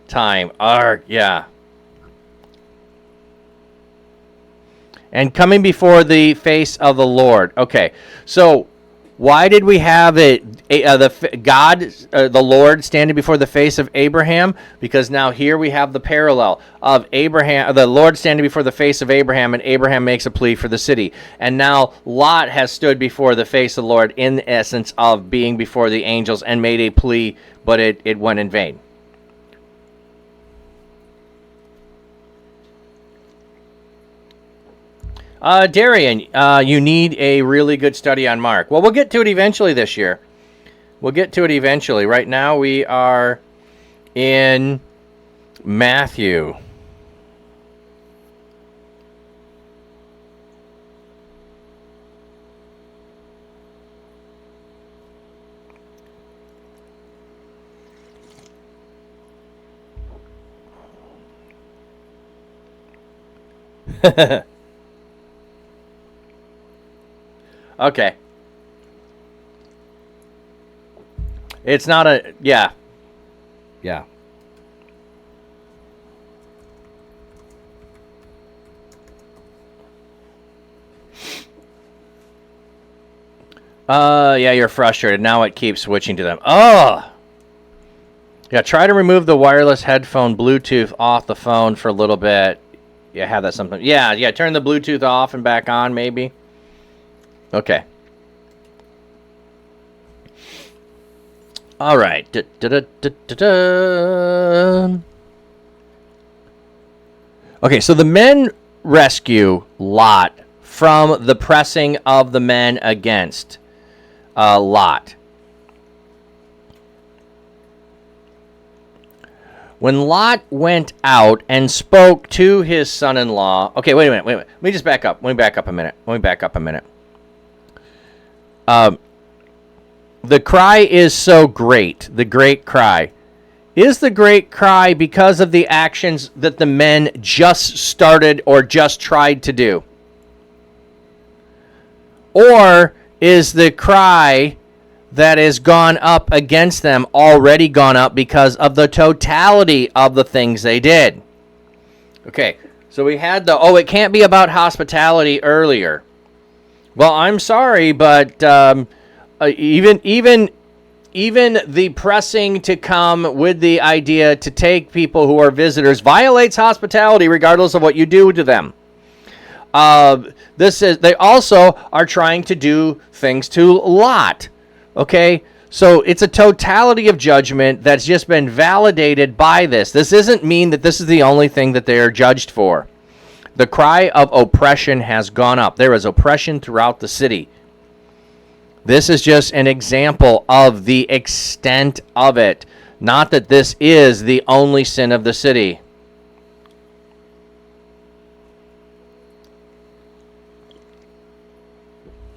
time. Yeah. And coming before the face of the Lord. Okay, so why did we have it? The Lord standing before the face of Abraham? Because now here we have the parallel of Abraham, the Lord standing before the face of Abraham, and Abraham makes a plea for the city. And now Lot has stood before the face of the Lord in essence of being before the angels and made a plea, but it went in vain. Darian, you need a really good study on Mark. Well, we'll get to it eventually this year. Right now we are in Matthew. Okay. It's not a... Yeah. Yeah. Yeah, you're frustrated. Now it keeps switching to them. Oh! Yeah, try to remove the wireless headphone Bluetooth off the phone for a little bit. Yeah, have that something. Yeah, turn the Bluetooth off and back on, maybe. Okay. All right. Okay, so the men rescue Lot from the pressing of the men against Lot. When Lot went out and spoke to his son-in-law... Okay, wait a minute. Let me just back up. Let me back up a minute. The cry is so great. The great cry. Is the great cry because of the actions that the men just started or just tried to do? Or is the cry that has gone up against them already gone up because of the totality of the things they did? Okay, so we had it can't be about hospitality earlier. Well, I'm sorry, but even the pressing to come with the idea to take people who are visitors violates hospitality regardless of what you do to them. They also are trying to do things to Lot. Okay, so it's a totality of judgment that's just been validated by this. This doesn't mean that this is the only thing that they are judged for. The cry of oppression has gone up. There is oppression throughout the city. This is just an example of the extent of it. Not that this is the only sin of the city.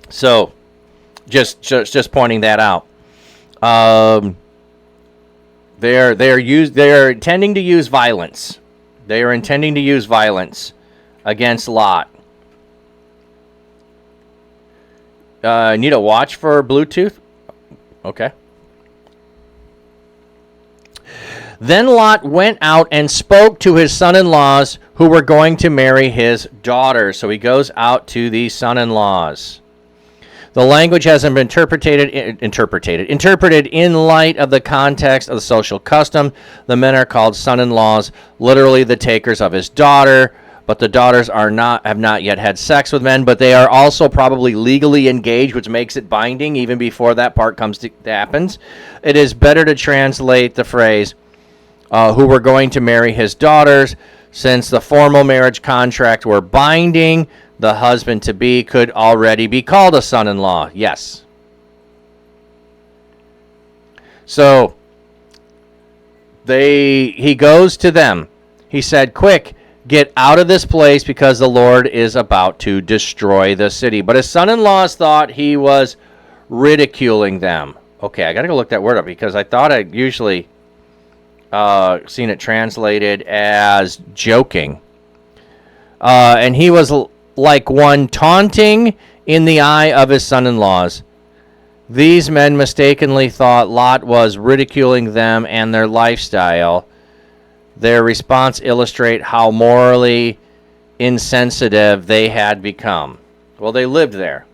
So, just pointing that out. They are intending to use violence. They are intending to use violence against Lot. Need a watch for Bluetooth? Okay. Then Lot went out and spoke to his son-in-laws who were going to marry his daughter. So he goes out to these son-in-laws. The language has been interpreted in light of the context of the social custom. The men are called son-in-laws, literally the takers of his daughter, but the daughters have not yet had sex with men, but they are also probably legally engaged, which makes it binding even before that part happens. It is better to translate the phrase, who were going to marry his daughters, since the formal marriage contract were binding. The husband-to-be could already be called a son-in-law. Yes. So he goes to them. He said, "Quick, get out of this place because the Lord is about to destroy the city." But his son-in-laws thought he was ridiculing them. Okay, I got to go look that word up because I thought I'd usually seen it translated as joking. And he was like one taunting in the eye of his son-in-laws. These men mistakenly thought Lot was ridiculing them and their lifestyle. Their response illustrates how morally insensitive they had become. Well, they lived there.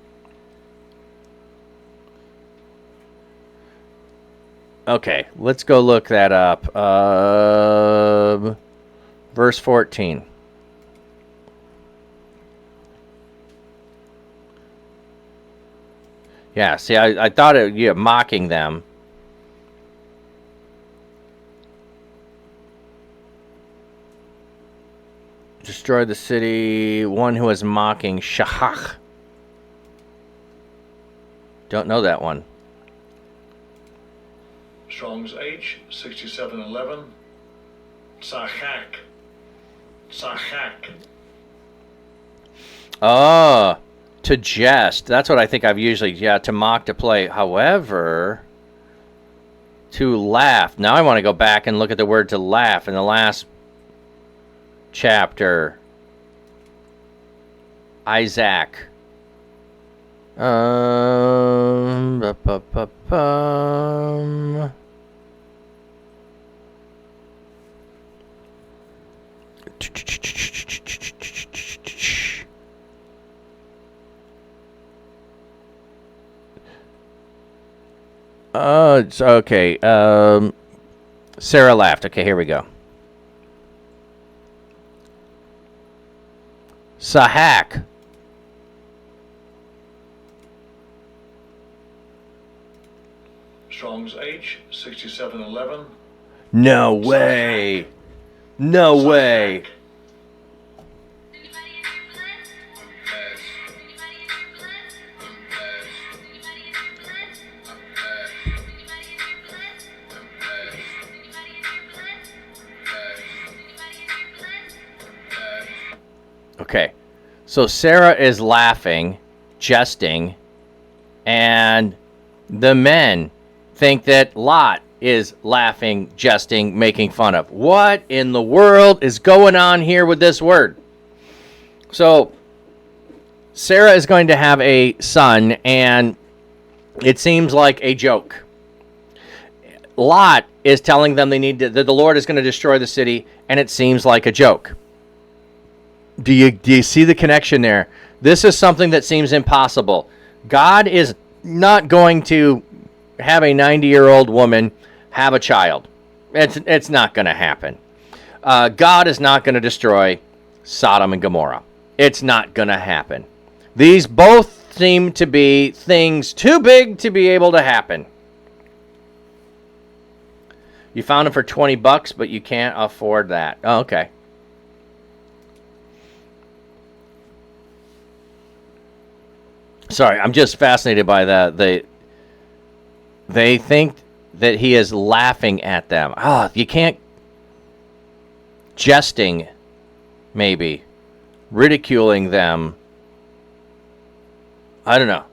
Okay, let's go look that up. Verse 14. Yeah, see, I thought mocking them. Destroy the city, one who is mocking Shahach. Don't know that one. Strong's H, 6711. Tzachak. Tzachak. Oh, to jest. That's what I think I've usually, to mock, to play. However, to laugh. Now I want to go back and look at the word to laugh in the last chapter. Isaac. It's okay. Sarah laughed. Okay, here we go. Sahak. Strong's H, 6711. No way. No way. Okay, so Sarah is laughing, jesting, and the men think that Lot is laughing, jesting, making fun of. What in the world is going on here with this word? So Sarah is going to have a son, and it seems like a joke. Lot is telling them that the Lord is going to destroy the city, and it seems like a joke. Do you see the connection there? This is something that seems impossible. God is not going to have a 90-year-old woman have a child. It's not going to happen. God is not going to destroy Sodom and Gomorrah. It's not going to happen. These both seem to be things too big to be able to happen. You found them for $20, but you can't afford that. Oh, okay. Sorry, I'm just fascinated by that. They think that he is laughing at them. You can't. Jesting, maybe. Ridiculing them. I don't know.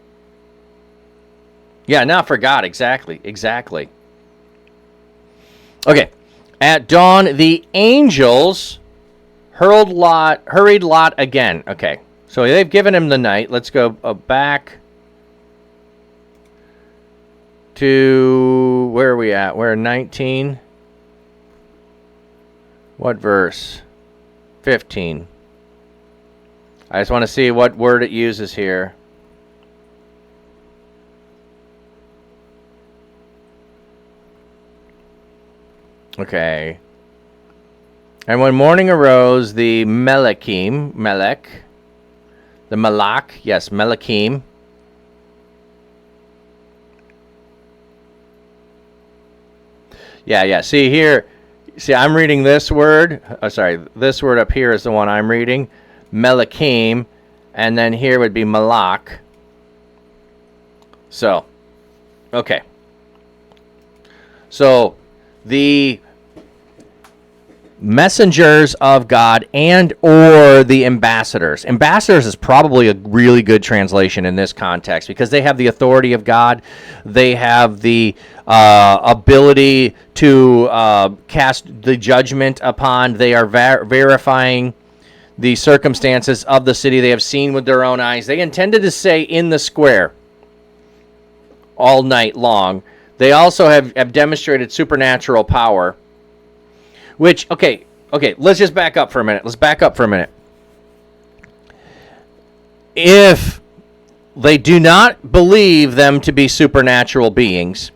Yeah, not for God. Exactly. Okay. At dawn, the angels hurried Lot again. Okay. So they've given him the night. Let's go back to, where are we at? We're in 19. What verse? 15. I just want to see what word it uses here. Okay. And when morning arose, the Melachim, the Malach, yes, Melachim. Yeah. See here, I'm reading this word. Oh, sorry, this word up here is the one I'm reading. Melachim, and then here would be Malach. So, okay. So, the messengers of God and or the ambassadors. Ambassadors is probably a really good translation in this context because they have the authority of God. They have the ability to cast the judgment upon. They are verifying the circumstances of the city they have seen with their own eyes. They intended to say in the square all night long. They also have demonstrated supernatural power. Which, okay, let's just back up for a minute. If they do not believe them to be supernatural beings,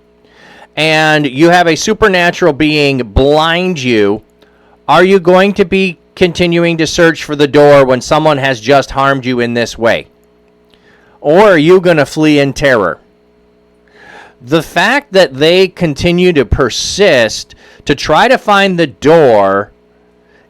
and you have a supernatural being blind you, are you going to be continuing to search for the door when someone has just harmed you in this way? Or are you going to flee in terror? The fact that they continue to persist to try to find the door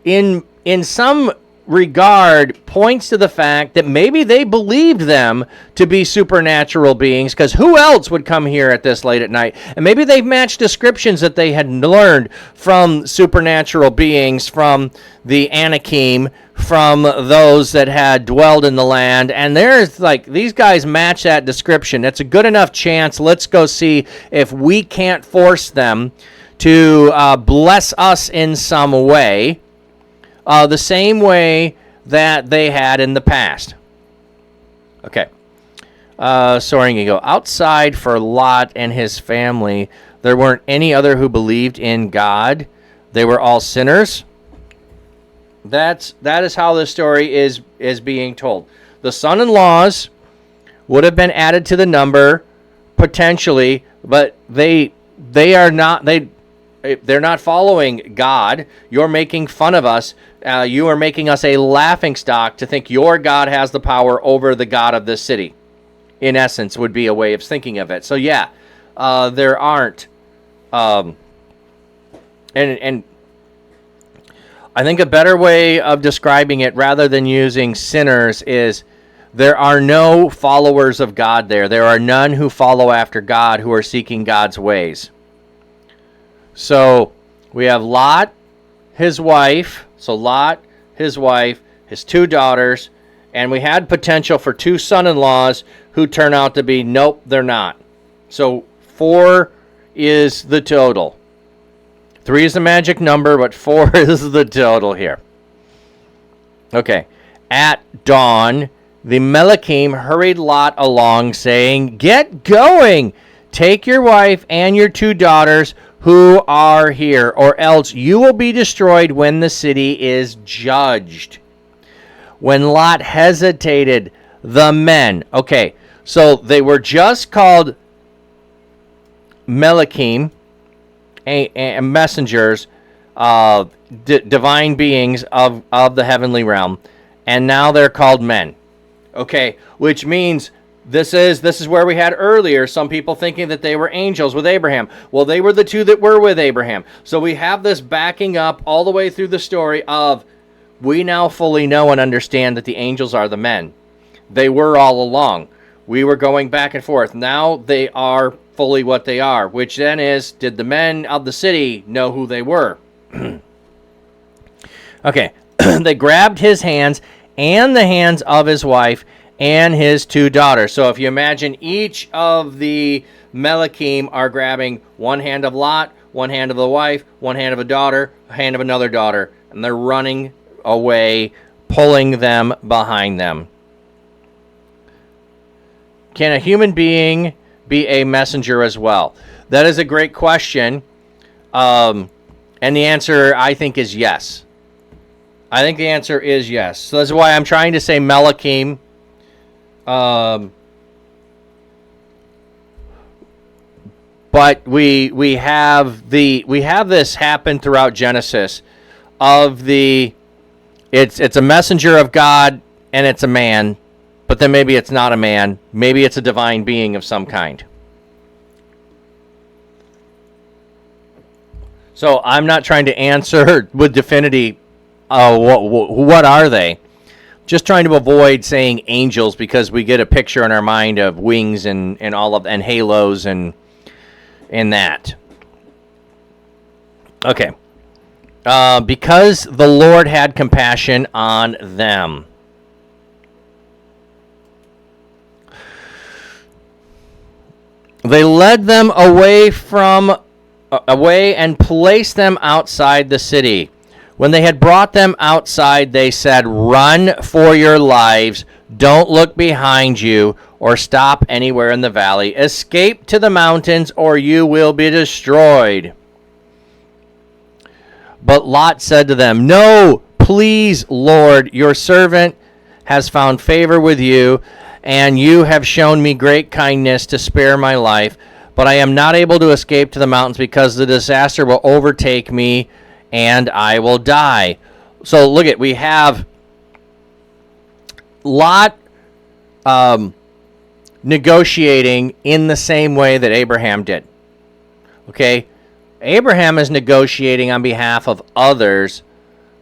in some regard points to the fact that maybe they believed them to be supernatural beings, because who else would come here at this late at night? And maybe they've matched descriptions that they had learned from supernatural beings, from the Anakim, from those that had dwelled in the land, and there's like, these guys match that description. That's a good enough chance. Let's go see if we can't force them to bless us in some way, the same way that they had in the past. Okay. Soaring Eagle. Outside for Lot and his family, there weren't any other who believed in God. They were all sinners. That is how the story is being told. The son-in-laws would have been added to the number potentially, but they're not following God. You're making fun of us. You are making us a laughingstock to think your God has the power over the God of this city. In essence, would be a way of thinking of it. So yeah, there aren't. And I think a better way of describing it, rather than using sinners, is there are no followers of God there. There are none who follow after God, who are seeking God's ways. So we have Lot, his wife. So Lot, his wife, his two daughters, and we had potential for two son-in-laws who turn out to be, nope, they're not. So 4 is the total. 3 is the magic number, but 4 is the total here. Okay. At dawn, the Melachim hurried Lot along, saying, "Get going! Take your wife and your 2 daughters who are here, or else you will be destroyed when the city is judged." When Lot hesitated, the men... Okay, so they were just called Melachim, messengers, divine beings of the heavenly realm, and now they're called men. Okay, which means this is where we had earlier some people thinking that they were angels with Abraham. Well, they were the 2 that were with Abraham. So we have this backing up all the way through the story of, we now fully know and understand that the angels are the men. They were all along. We were going back and forth. Now they are fully what they are, which then is, did the men of the city know who they were? Okay, they grabbed his hands and the hands of his wife and his 2 daughters. So if you imagine, each of the Melachim are grabbing one hand of Lot, one hand of the wife, one hand of a daughter, a hand of another daughter, and they're running away, pulling them behind them. Can a human being be a messenger as well? That is a great question. And the answer, I think, is yes. I think the answer is yes. So that's why I'm trying to say Melachim. But we have this happen throughout Genesis of it's a messenger of God and it's a man, but then maybe it's not a man. Maybe it's a divine being of some kind. So I'm not trying to answer with definity what are they. Just trying to avoid saying angels because we get a picture in our mind of wings and halos and that. Okay. Because the Lord had compassion on them. They led them away and placed them outside the city. When they had brought them outside, they said, "Run for your lives. Don't look behind you or stop anywhere in the valley. Escape to the mountains or you will be destroyed." But Lot said to them, "No, please, Lord, your servant has found favor with you, and you have shown me great kindness to spare my life. But I am not able to escape to the mountains because the disaster will overtake me and I will die." So look at, we have Lot negotiating in the same way that Abraham did. Okay? Abraham is negotiating on behalf of others.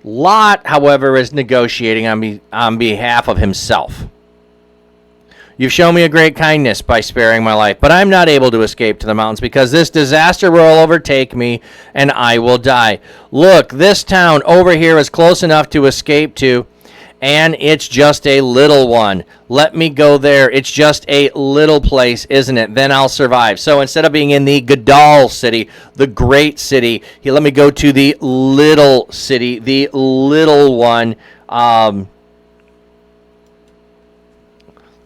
Lot, however, is negotiating on behalf of himself. "You've shown me a great kindness by sparing my life, but I'm not able to escape to the mountains because this disaster will overtake me and I will die. Look, this town over here is close enough to escape to, and it's just a little one. Let me go there. It's just a little place, isn't it? Then I'll survive." So instead of being in the Gadol city, the great city, let me go to the little city, the little one.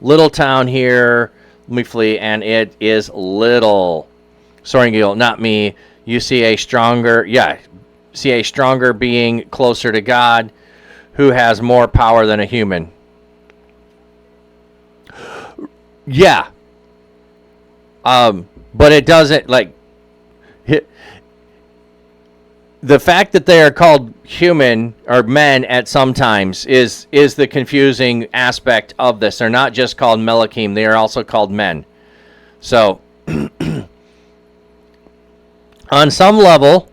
Little town here. Let me flee, and it is little. Sorry, Gil, not me. You see a stronger being closer to God who has more power than a human. Yeah. But it doesn't, the fact that they are called human or men at some times is the confusing aspect of this. They're not just called Melachim, they are also called men. So, on some level,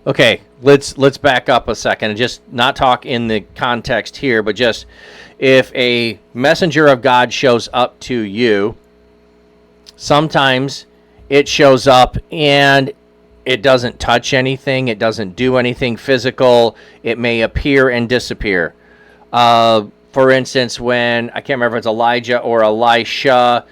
okay, let's back up a second and just not talk in the context here, but just if a messenger of God shows up to you, sometimes it shows up and it doesn't touch anything. It doesn't do anything physical. It may appear and disappear. For instance, when, I can't remember if it's Elijah or Elisha,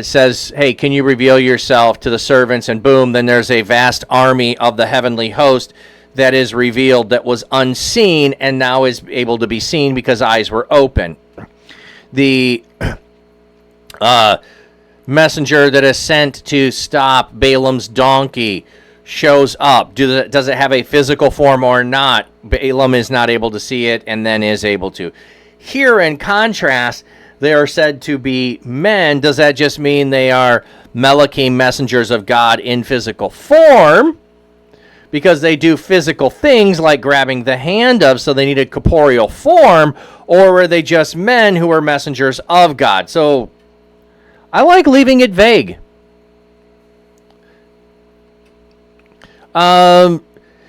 says, "Hey, can you reveal yourself to the servants?" And boom, then there's a vast army of the heavenly host that is revealed that was unseen and now is able to be seen because eyes were open. The messenger that is sent to stop Balaam's donkey shows up. Does it have a physical form or not? Balaam is not able to see it and then is able to. Here, in contrast, they are said to be men. Does that just mean they are Melachim, messengers of God in physical form? Because they do physical things like grabbing the hand of, so they need a corporeal form, or are they just men who are messengers of God? So I like leaving it vague.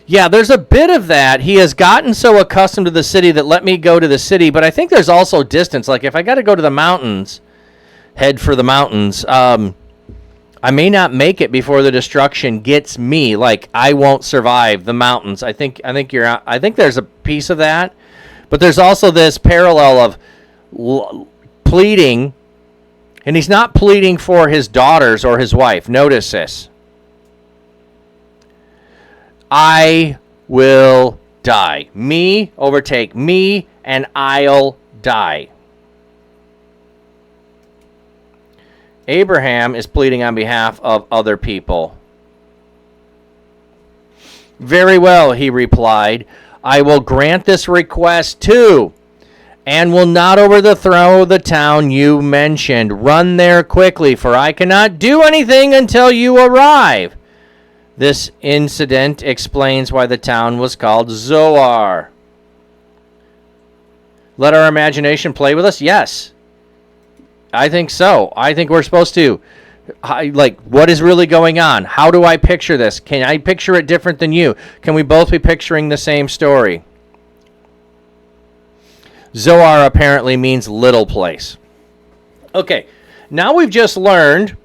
Yeah, there's a bit of that. He has gotten so accustomed to the city that let me go to the city, but I think there's also distance. Like if I got to go to the mountains, head for the mountains, I may not make it before the destruction gets me. Like I won't survive the mountains. I think there's a piece of that, but there's also this parallel of pleading, and he's not pleading for his daughters or his wife. Notice this. I will die. Me, overtake me, and I'll die. Abraham is pleading on behalf of other people. Very well, he replied. I will grant this request too, and will not overthrow the town you mentioned. Run there quickly, for I cannot do anything until you arrive. This incident explains why the town was called Zoar. Let our imagination play with us? Yes. I think so. I think we're supposed to. Like, what is really going on? How do I picture this? Can I picture it different than you? Can we both be picturing the same story? Zoar apparently means little place. Okay, now we've just learned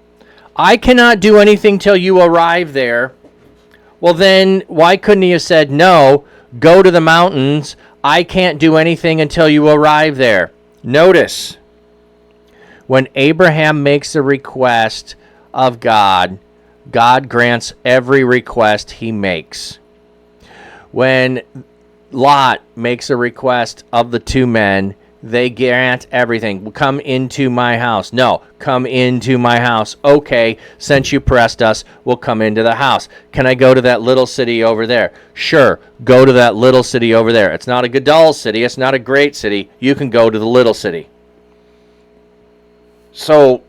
I cannot do anything till you arrive there. Well, then why couldn't he have said, no, go to the mountains. I can't do anything until you arrive there. Notice, when Abraham makes a request of God, God grants every request he makes. When Lot makes a request of the two men, they grant everything. Come into my house. No, come into my house. Okay, since you pressed us, we'll come into the house. Can I go to that little city over there? Sure, go to that little city over there. It's not a Gadol city. It's not a great city. You can go to the little city. So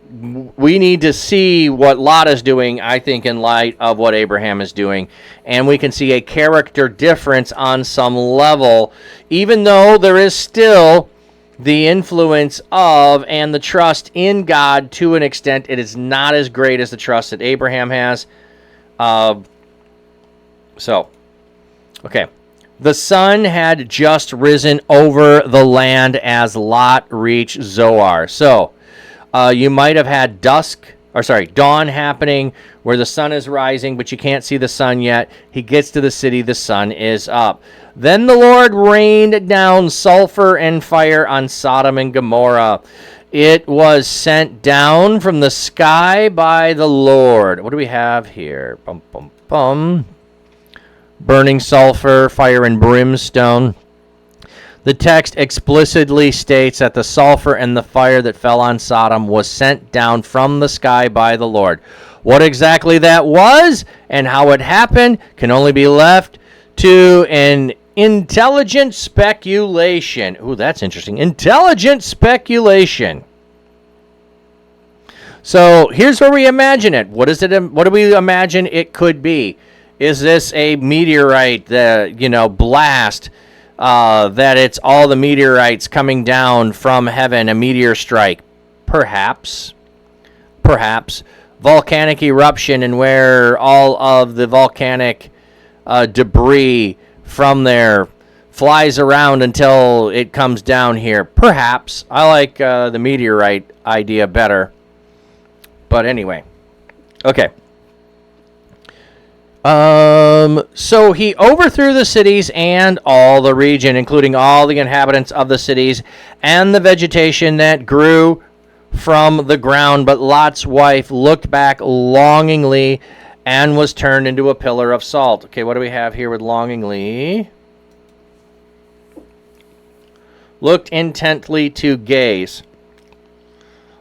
we need to see what Lot is doing, I think, in light of what Abraham is doing. And we can see a character difference on some level, even though there is still the influence of and the trust in God to an extent. It is not as great as the trust that Abraham has. Okay. The sun had just risen over the land as Lot reached Zoar. So, you might have had dawn happening where the sun is rising, but you can't see the sun yet. He gets to the city, the sun is up. Then the Lord rained down sulfur and fire on Sodom and Gomorrah. It was sent down from the sky by the Lord. What do we have here? Burning sulfur, fire, and brimstone. The text explicitly states that the sulfur and the fire that fell on Sodom was sent down from the sky by the Lord. What exactly that was and how it happened can only be left to an intelligent speculation. Ooh, that's interesting. Intelligent speculation. So here's where we imagine it. What do we imagine it could be? Is this a meteorite, blast? That it's all the meteorites coming down from heaven, a meteor strike. Perhaps. Volcanic eruption, and where all of the volcanic debris from there flies around until it comes down here. Perhaps. I like the meteorite idea better. But anyway. Okay. So he overthrew the cities and all the region, including all the inhabitants of the cities and the vegetation that grew from the ground. But Lot's wife looked back longingly and was turned into a pillar of salt. Okay, what do we have here with longingly? Looked intently to gaze.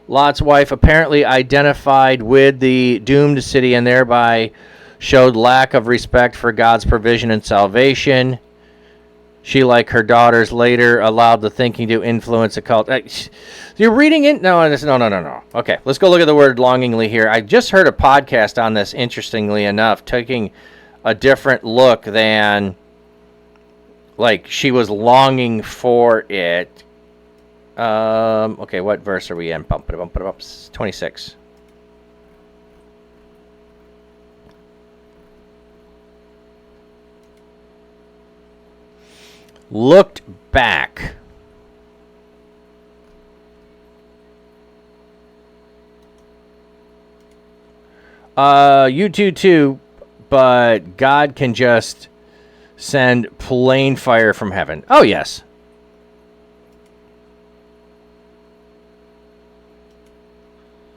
Lot's wife apparently identified with the doomed city and thereby showed lack of respect for God's provision and salvation. She, like her daughters later, allowed the thinking to influence a cult. You're reading it? No. Okay, let's go look at the word longingly here. I just heard a podcast on this, interestingly enough, taking a different look than, like, she was longing for it. Okay, what verse are we in? 26. Looked back. You do too, but God can just send plain fire from heaven. Oh, yes.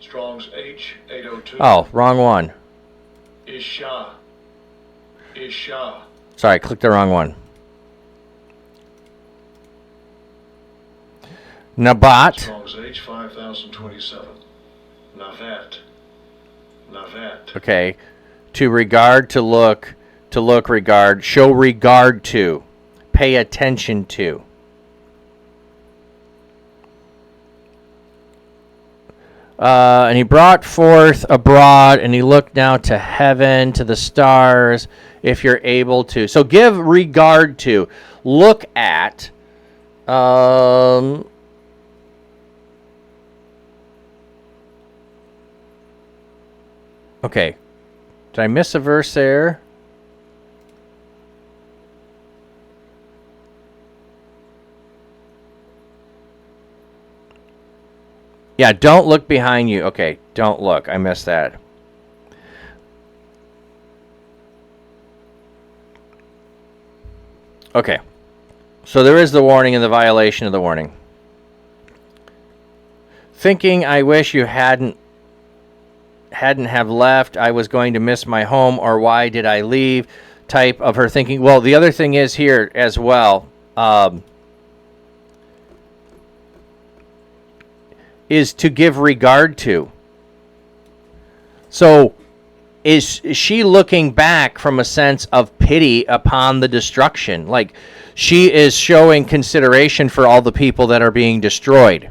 Strong's H802. Oh, wrong one. Isha. Sorry, I clicked the wrong one. Nabat. Strong's H5027. Navet. Navet. Okay. To regard, to look, regard, show regard to, pay attention to. And he brought forth abroad, and he looked now to heaven, to the stars, if you're able to. So give regard to, look at, okay. Did I miss a verse there? Yeah, don't look behind you. Okay, don't look. I missed that. Okay. So there is the warning and the violation of the warning. Thinking, I wish you hadn't have left, I was going to miss my home, or why did I leave, type of her thinking. Well, the other thing is here as well, is to give regard to. So is she looking back from a sense of pity upon the destruction? Like, she is showing consideration for all the people that are being destroyed.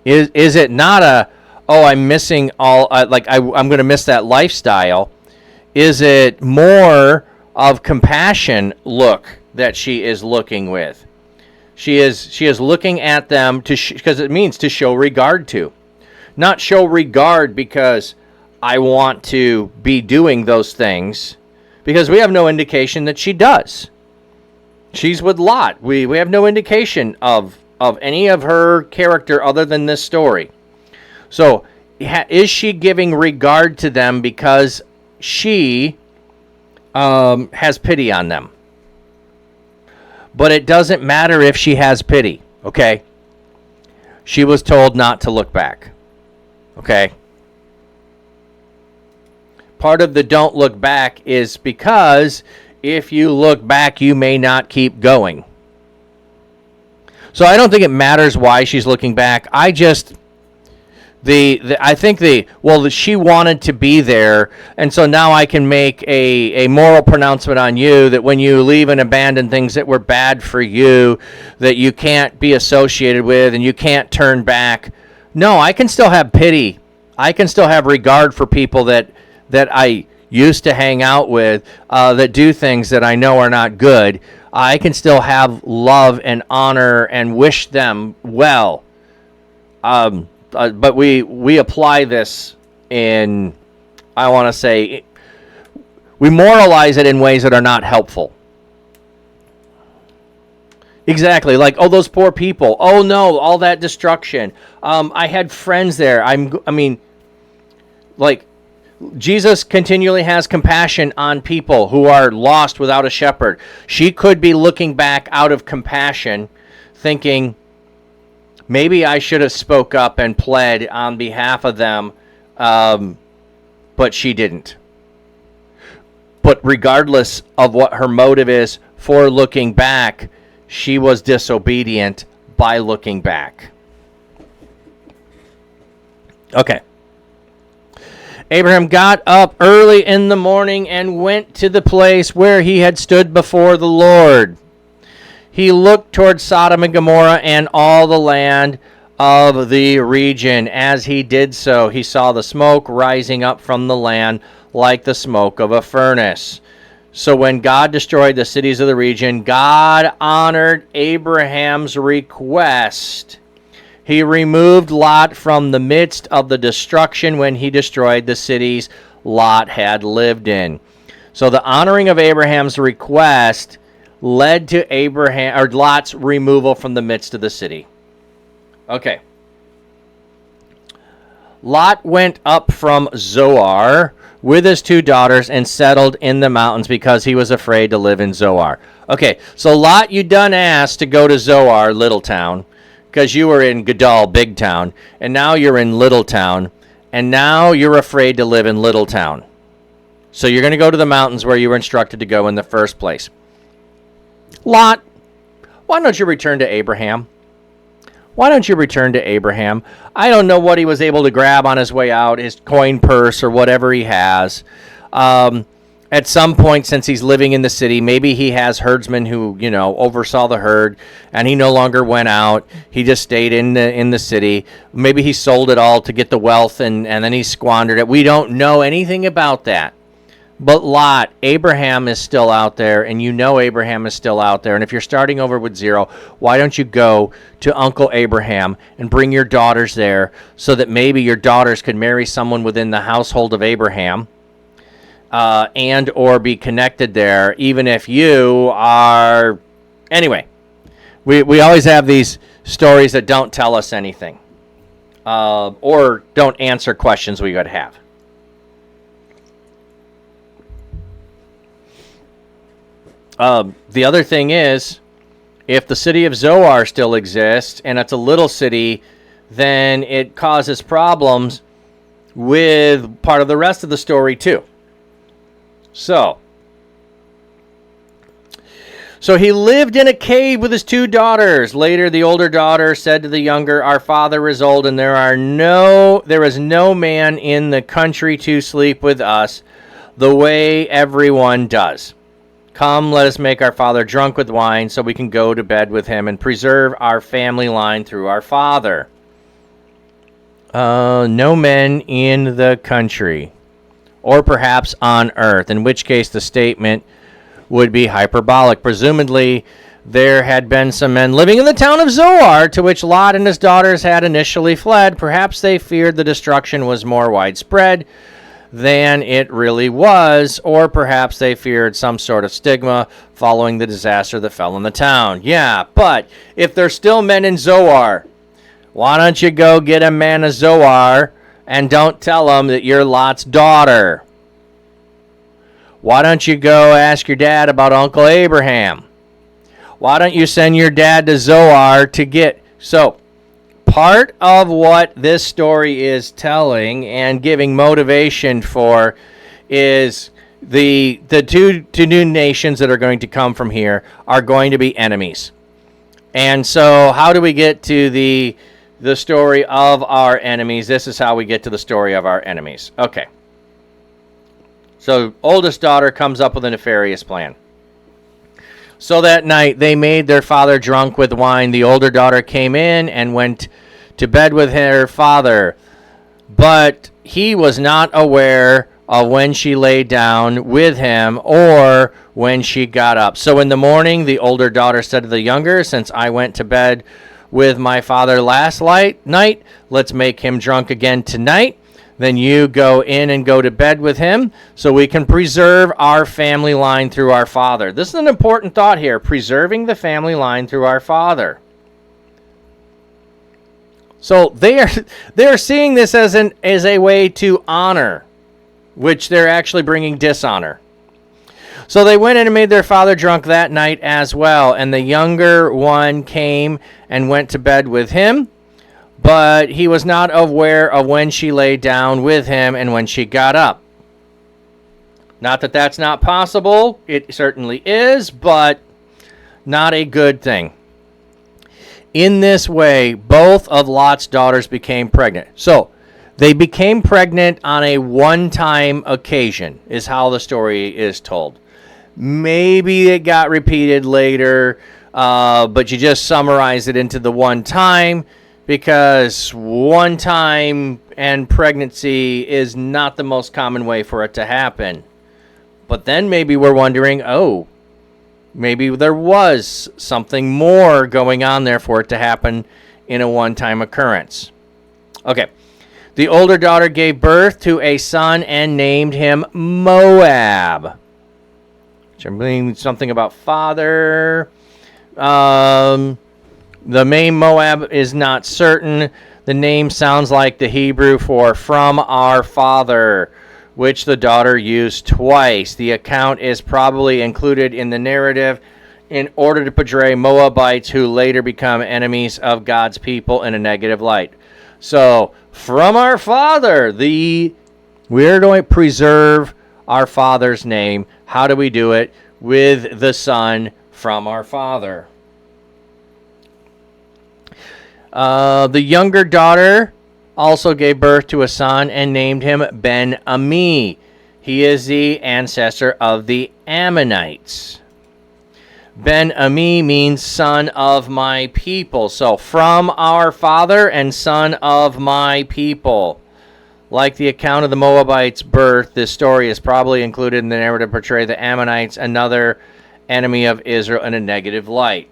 Is it not a, oh, I'm missing all, I'm going to miss that lifestyle? Is it more of compassion look that she is looking with? She is looking at them because it means to show regard to. Not show regard because I want to be doing those things, because we have no indication that she does. She's with Lot. We have no indication of any of her character other than this story. So, is she giving regard to them because she has pity on them? But it doesn't matter if she has pity, okay? She was told not to look back, okay? Part of the don't look back is because if you look back, you may not keep going. So I don't think it matters why she's looking back. I just... I think she wanted to be there, and so now I can make a moral pronouncement on you that when you leave and abandon things that were bad for you, that you can't be associated with and you can't turn back. No, I can still have pity. I can still have regard for people that I used to hang out with, that do things that I know are not good. I can still have love and honor and wish them well. But we apply this in, I want to say, we moralize it in ways that are not helpful. Exactly, like, oh, those poor people. Oh, no, all that destruction. I had friends there. Jesus continually has compassion on people who are lost without a shepherd. She could be looking back out of compassion, thinking, maybe I should have spoke up and pled on behalf of them, but she didn't. But regardless of what her motive is for looking back, she was disobedient by looking back. Okay. Abraham got up early in the morning and went to the place where he had stood before the Lord. He looked toward Sodom and Gomorrah and all the land of the region. As he did so, he saw the smoke rising up from the land like the smoke of a furnace. So when God destroyed the cities of the region, God honored Abraham's request. He removed Lot from the midst of the destruction when he destroyed the cities Lot had lived in. So the honoring of Abraham's request led to Lot's removal from the midst of the city. Okay. Lot went up from Zoar with his two daughters and settled in the mountains because he was afraid to live in Zoar. Okay, so Lot, you done asked to go to Zoar, little town, because you were in Gadal, big town, and now you're in little town, and now you're afraid to live in little town. So you're going to go to the mountains where you were instructed to go in the first place. Lot, why don't you return to Abraham? Why don't you return to Abraham? I don't know what he was able to grab on his way out, his coin purse or whatever he has. At some point, since he's living in the city, maybe he has herdsmen who, oversaw the herd, and he no longer went out. He just stayed in the city. Maybe he sold it all to get the wealth, and then he squandered it. We don't know anything about that. But Lot, Abraham is still out there, and Abraham is still out there. And if you're starting over with zero, why don't you go to Uncle Abraham and bring your daughters there so that maybe your daughters could marry someone within the household of Abraham, and or be connected there, even if you are... Anyway, we always have these stories that don't tell us anything, or don't answer questions we could have. The other thing is, if the city of Zoar still exists, and it's a little city, then it causes problems with part of the rest of the story too. So he lived in a cave with his 2 daughters. Later, the older daughter said to the younger, "Our father is old, and there is no man in the country to sleep with us the way everyone does. Come, let us make our father drunk with wine so we can go to bed with him and preserve our family line through our father." No men in the country, or perhaps on earth, in which case the statement would be hyperbolic. Presumably, there had been some men living in the town of Zoar, to which Lot and his daughters had initially fled. Perhaps they feared the destruction was more widespread than it really was, or perhaps they feared some sort of stigma following the disaster that fell on the town. Yeah, but if there's still men in Zoar, why don't you go get a man of Zoar and don't tell him that you're Lot's daughter? Why don't you go ask your dad about Uncle Abraham? Why don't you send your dad to Zoar to get... So, part of what this story is telling and giving motivation for is the two new nations that are going to come from here are going to be enemies. And so how do we get to the story of our enemies? This is how we get to the story of our enemies. Okay. So oldest daughter comes up with a nefarious plan. So that night they made their father drunk with wine. The older daughter came in and went to bed with her father, but he was not aware of when she lay down with him or when she got up. So in the morning, the older daughter said to the younger, "Since I went to bed with my father last night, let's make him drunk again tonight. Then you go in and go to bed with him so we can preserve our family line through our father." This is an important thought here, preserving the family line through our father. So they are seeing this as a way to honor, which they're actually bringing dishonor. So they went in and made their father drunk that night as well, and the younger one came and went to bed with him, but he was not aware of when she lay down with him and when she got up. Not that that's not possible, it certainly is, but not a good thing. In this way, both of Lot's daughters became pregnant. So, they became pregnant on a one-time occasion, is how the story is told. Maybe it got repeated later, but you just summarize it into the one time, because one time and pregnancy is not the most common way for it to happen. But then maybe we're wondering, maybe there was something more going on there for it to happen in a one-time occurrence. Okay. The older daughter gave birth to a son and named him Moab, which I mean something about father. The name Moab is not certain. The name sounds like the Hebrew for "from our father," which the daughter used twice. The account is probably included in the narrative in order to portray Moabites who later become enemies of God's people in a negative light. So, from our father, we're going to preserve our father's name. How do we do it? With the son from our father. The younger daughter also gave birth to a son and named him Ben-Ami. He is the ancestor of the Ammonites. Ben-Ami means son of my people. So from our father and son of my people. Like the account of the Moabites' birth, this story is probably included in the narrative to portray the Ammonites, another enemy of Israel, in a negative light.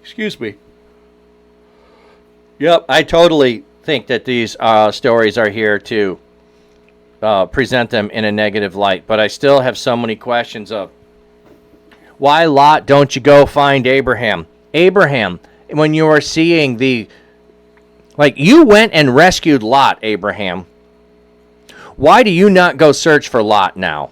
Excuse me. Yep, I totally think that these stories are here to present them in a negative light. But I still have so many questions of, why, Lot, don't you go find Abraham? Abraham, when you are seeing you went and rescued Lot, Abraham. Why do you not go search for Lot now?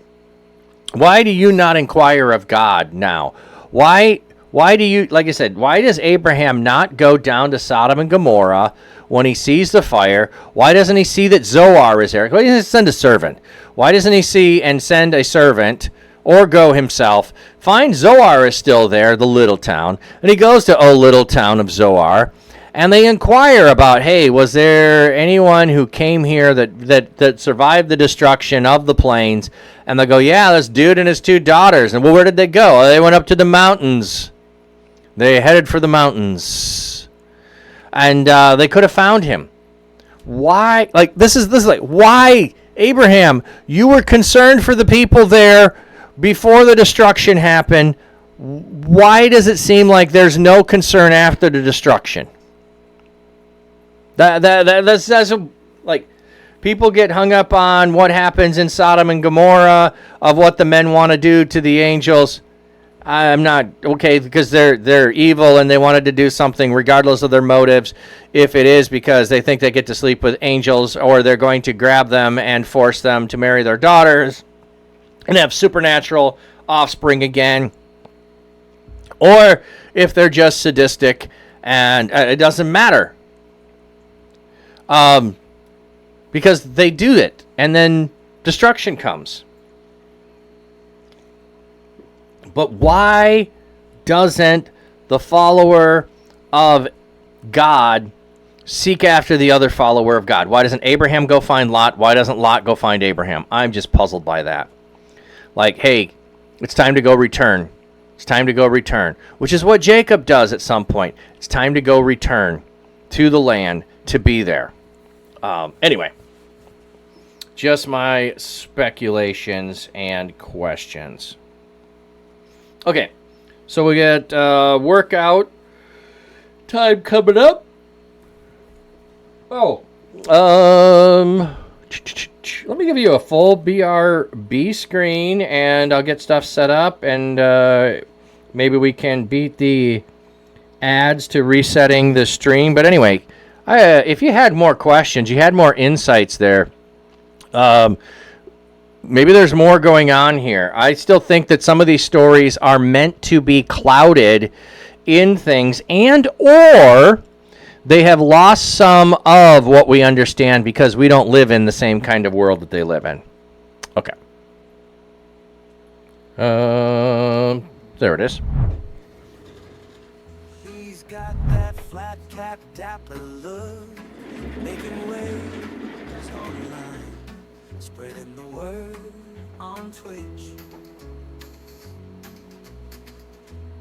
Why do you not inquire of God now? Why do you, like I said, why does Abraham not go down to Sodom and Gomorrah when he sees the fire? Why doesn't he see that Zoar is there? Why doesn't he send a servant? Why doesn't he see and send a servant or go himself? Find Zoar is still there, the little town. And he goes to, little town of Zoar. And they inquire about, hey, was there anyone who came here that survived the destruction of the plains? And they go, yeah, this dude and his 2 daughters. And well, where did they go? They went up to the mountains. They headed for the mountains. And they could have found him. Why? This is why, Abraham, you were concerned for the people there before the destruction happened. Why does it seem like there's no concern after the destruction? That's people get hung up on what happens in Sodom and Gomorrah, of what the men want to do to the angels. I'm not okay, because they're evil and they wanted to do something regardless of their motives. If it is because they think they get to sleep with angels, or they're going to grab them and force them to marry their daughters and have supernatural offspring again, or if they're just sadistic, and it doesn't matter. Because they do it, and then destruction comes. But why doesn't the follower of God seek after the other follower of God? Why doesn't Abraham go find Lot? Why doesn't Lot go find Abraham? I'm just puzzled by that. Hey, it's time to go return. It's time to go return. Which is what Jacob does at some point. It's time to go return to the land, to be there. Anyway, just my speculations and questions. Okay, so we got workout time coming up. Let me give you a full BRB screen, and I'll get stuff set up, and maybe we can beat the ads to resetting the stream. But anyway, if you had more questions, you had more insights there, maybe there's more going on here. I still think that some of these stories are meant to be clouded in things, and or they have lost some of what we understand because we don't live in the same kind of world that they live in. Okay. There it is. He's got that flat cap dapper look, making waves online, spreading the word on Twitch.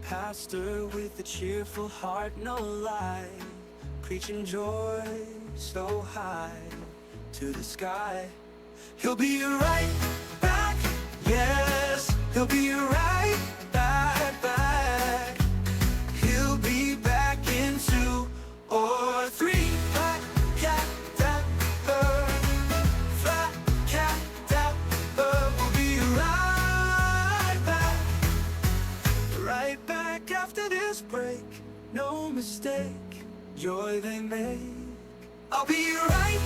Pastor with a cheerful heart, no lie, preaching joy so high to the sky. He'll be right back, yes, he'll be right back. He'll be back in 2 or 3. Flat cat dapper, flat cat dapper. We'll be right back after this break. No mistake, joy they make. I'll be right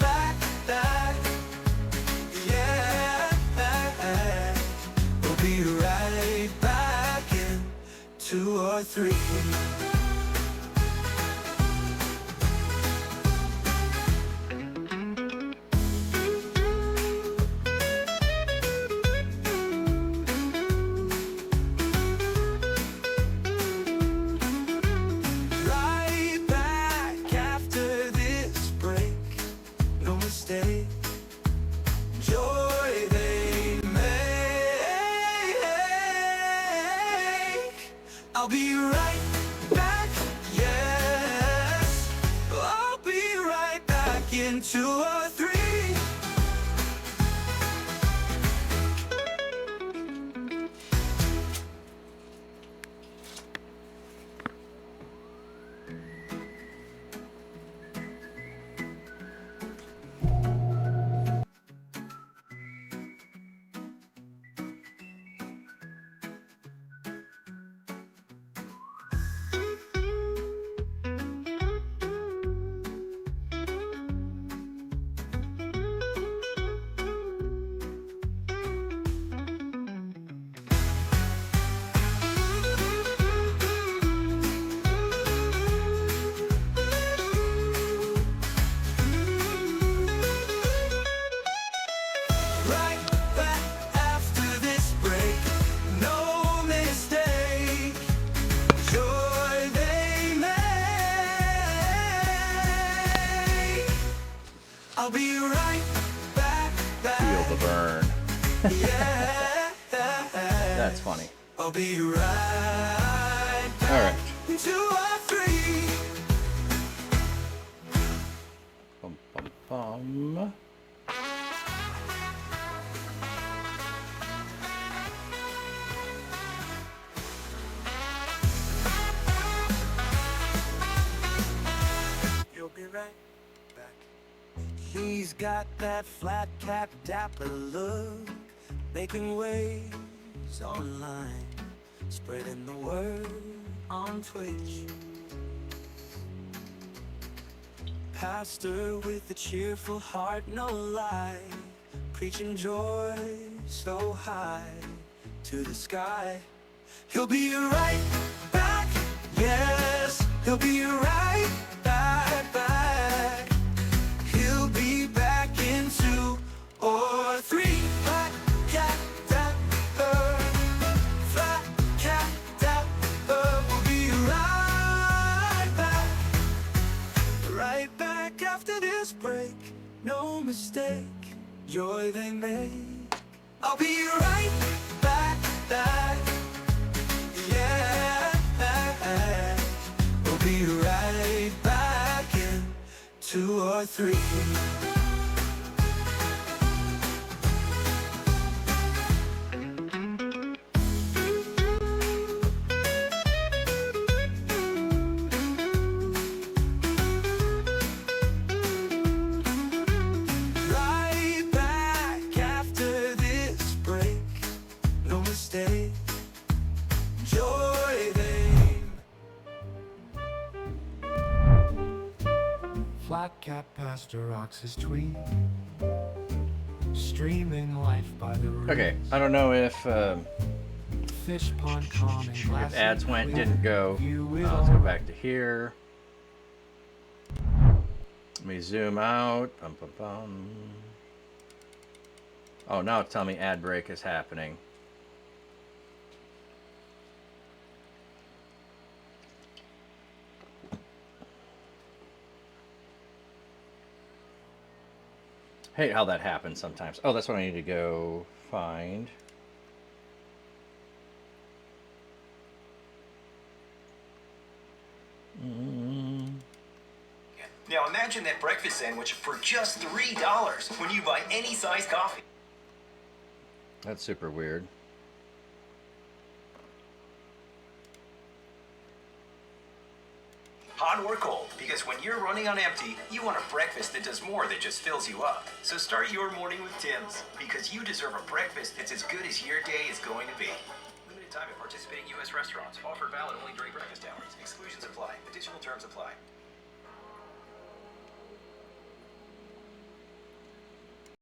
back, yeah. We'll be right back in 2 or 3. in 2 or 3. I'll be right back. Feel the burn. Yeah. That's funny. I'll be right back. All right. 2 or 3. Bum, bum, bum. You'll be right back. He's got that flat cap dapper look, making waves online, spreading the word on Twitch. Pastor with a cheerful heart, no lie, preaching joy so high to the sky. He'll be right back, yes, he'll be right back. He'll be back in 2 or 3. Flat cat dapper, flat cat dapper. We'll be right back after this break. No mistake, joy they make. I'll be right back. Yeah, we'll be right back in 2 or 3. Right back after this break. No mistake, joy they. Flat Cat Pastor rocks his tweet, streaming life by the roots. Okay, I don't know if Fish pond calm and glassy ads went, clear. didn't go. View it Let's go all. back to here. Let me zoom out. Bum, bum, bum. Oh, now it's telling me ad break is happening. Hate how that happens sometimes. Oh, that's what I need to go find. Now imagine that breakfast sandwich for just $3 when you buy any size coffee. That's super weird. Hot or cold, because when you're running on empty, you want a breakfast that does more than just fills you up. So start your morning with Tim's, because you deserve a breakfast that's as good as your day is going to be. Limited time at participating U.S. restaurants. Offer valid only during breakfast hours. Exclusions apply. Additional terms apply.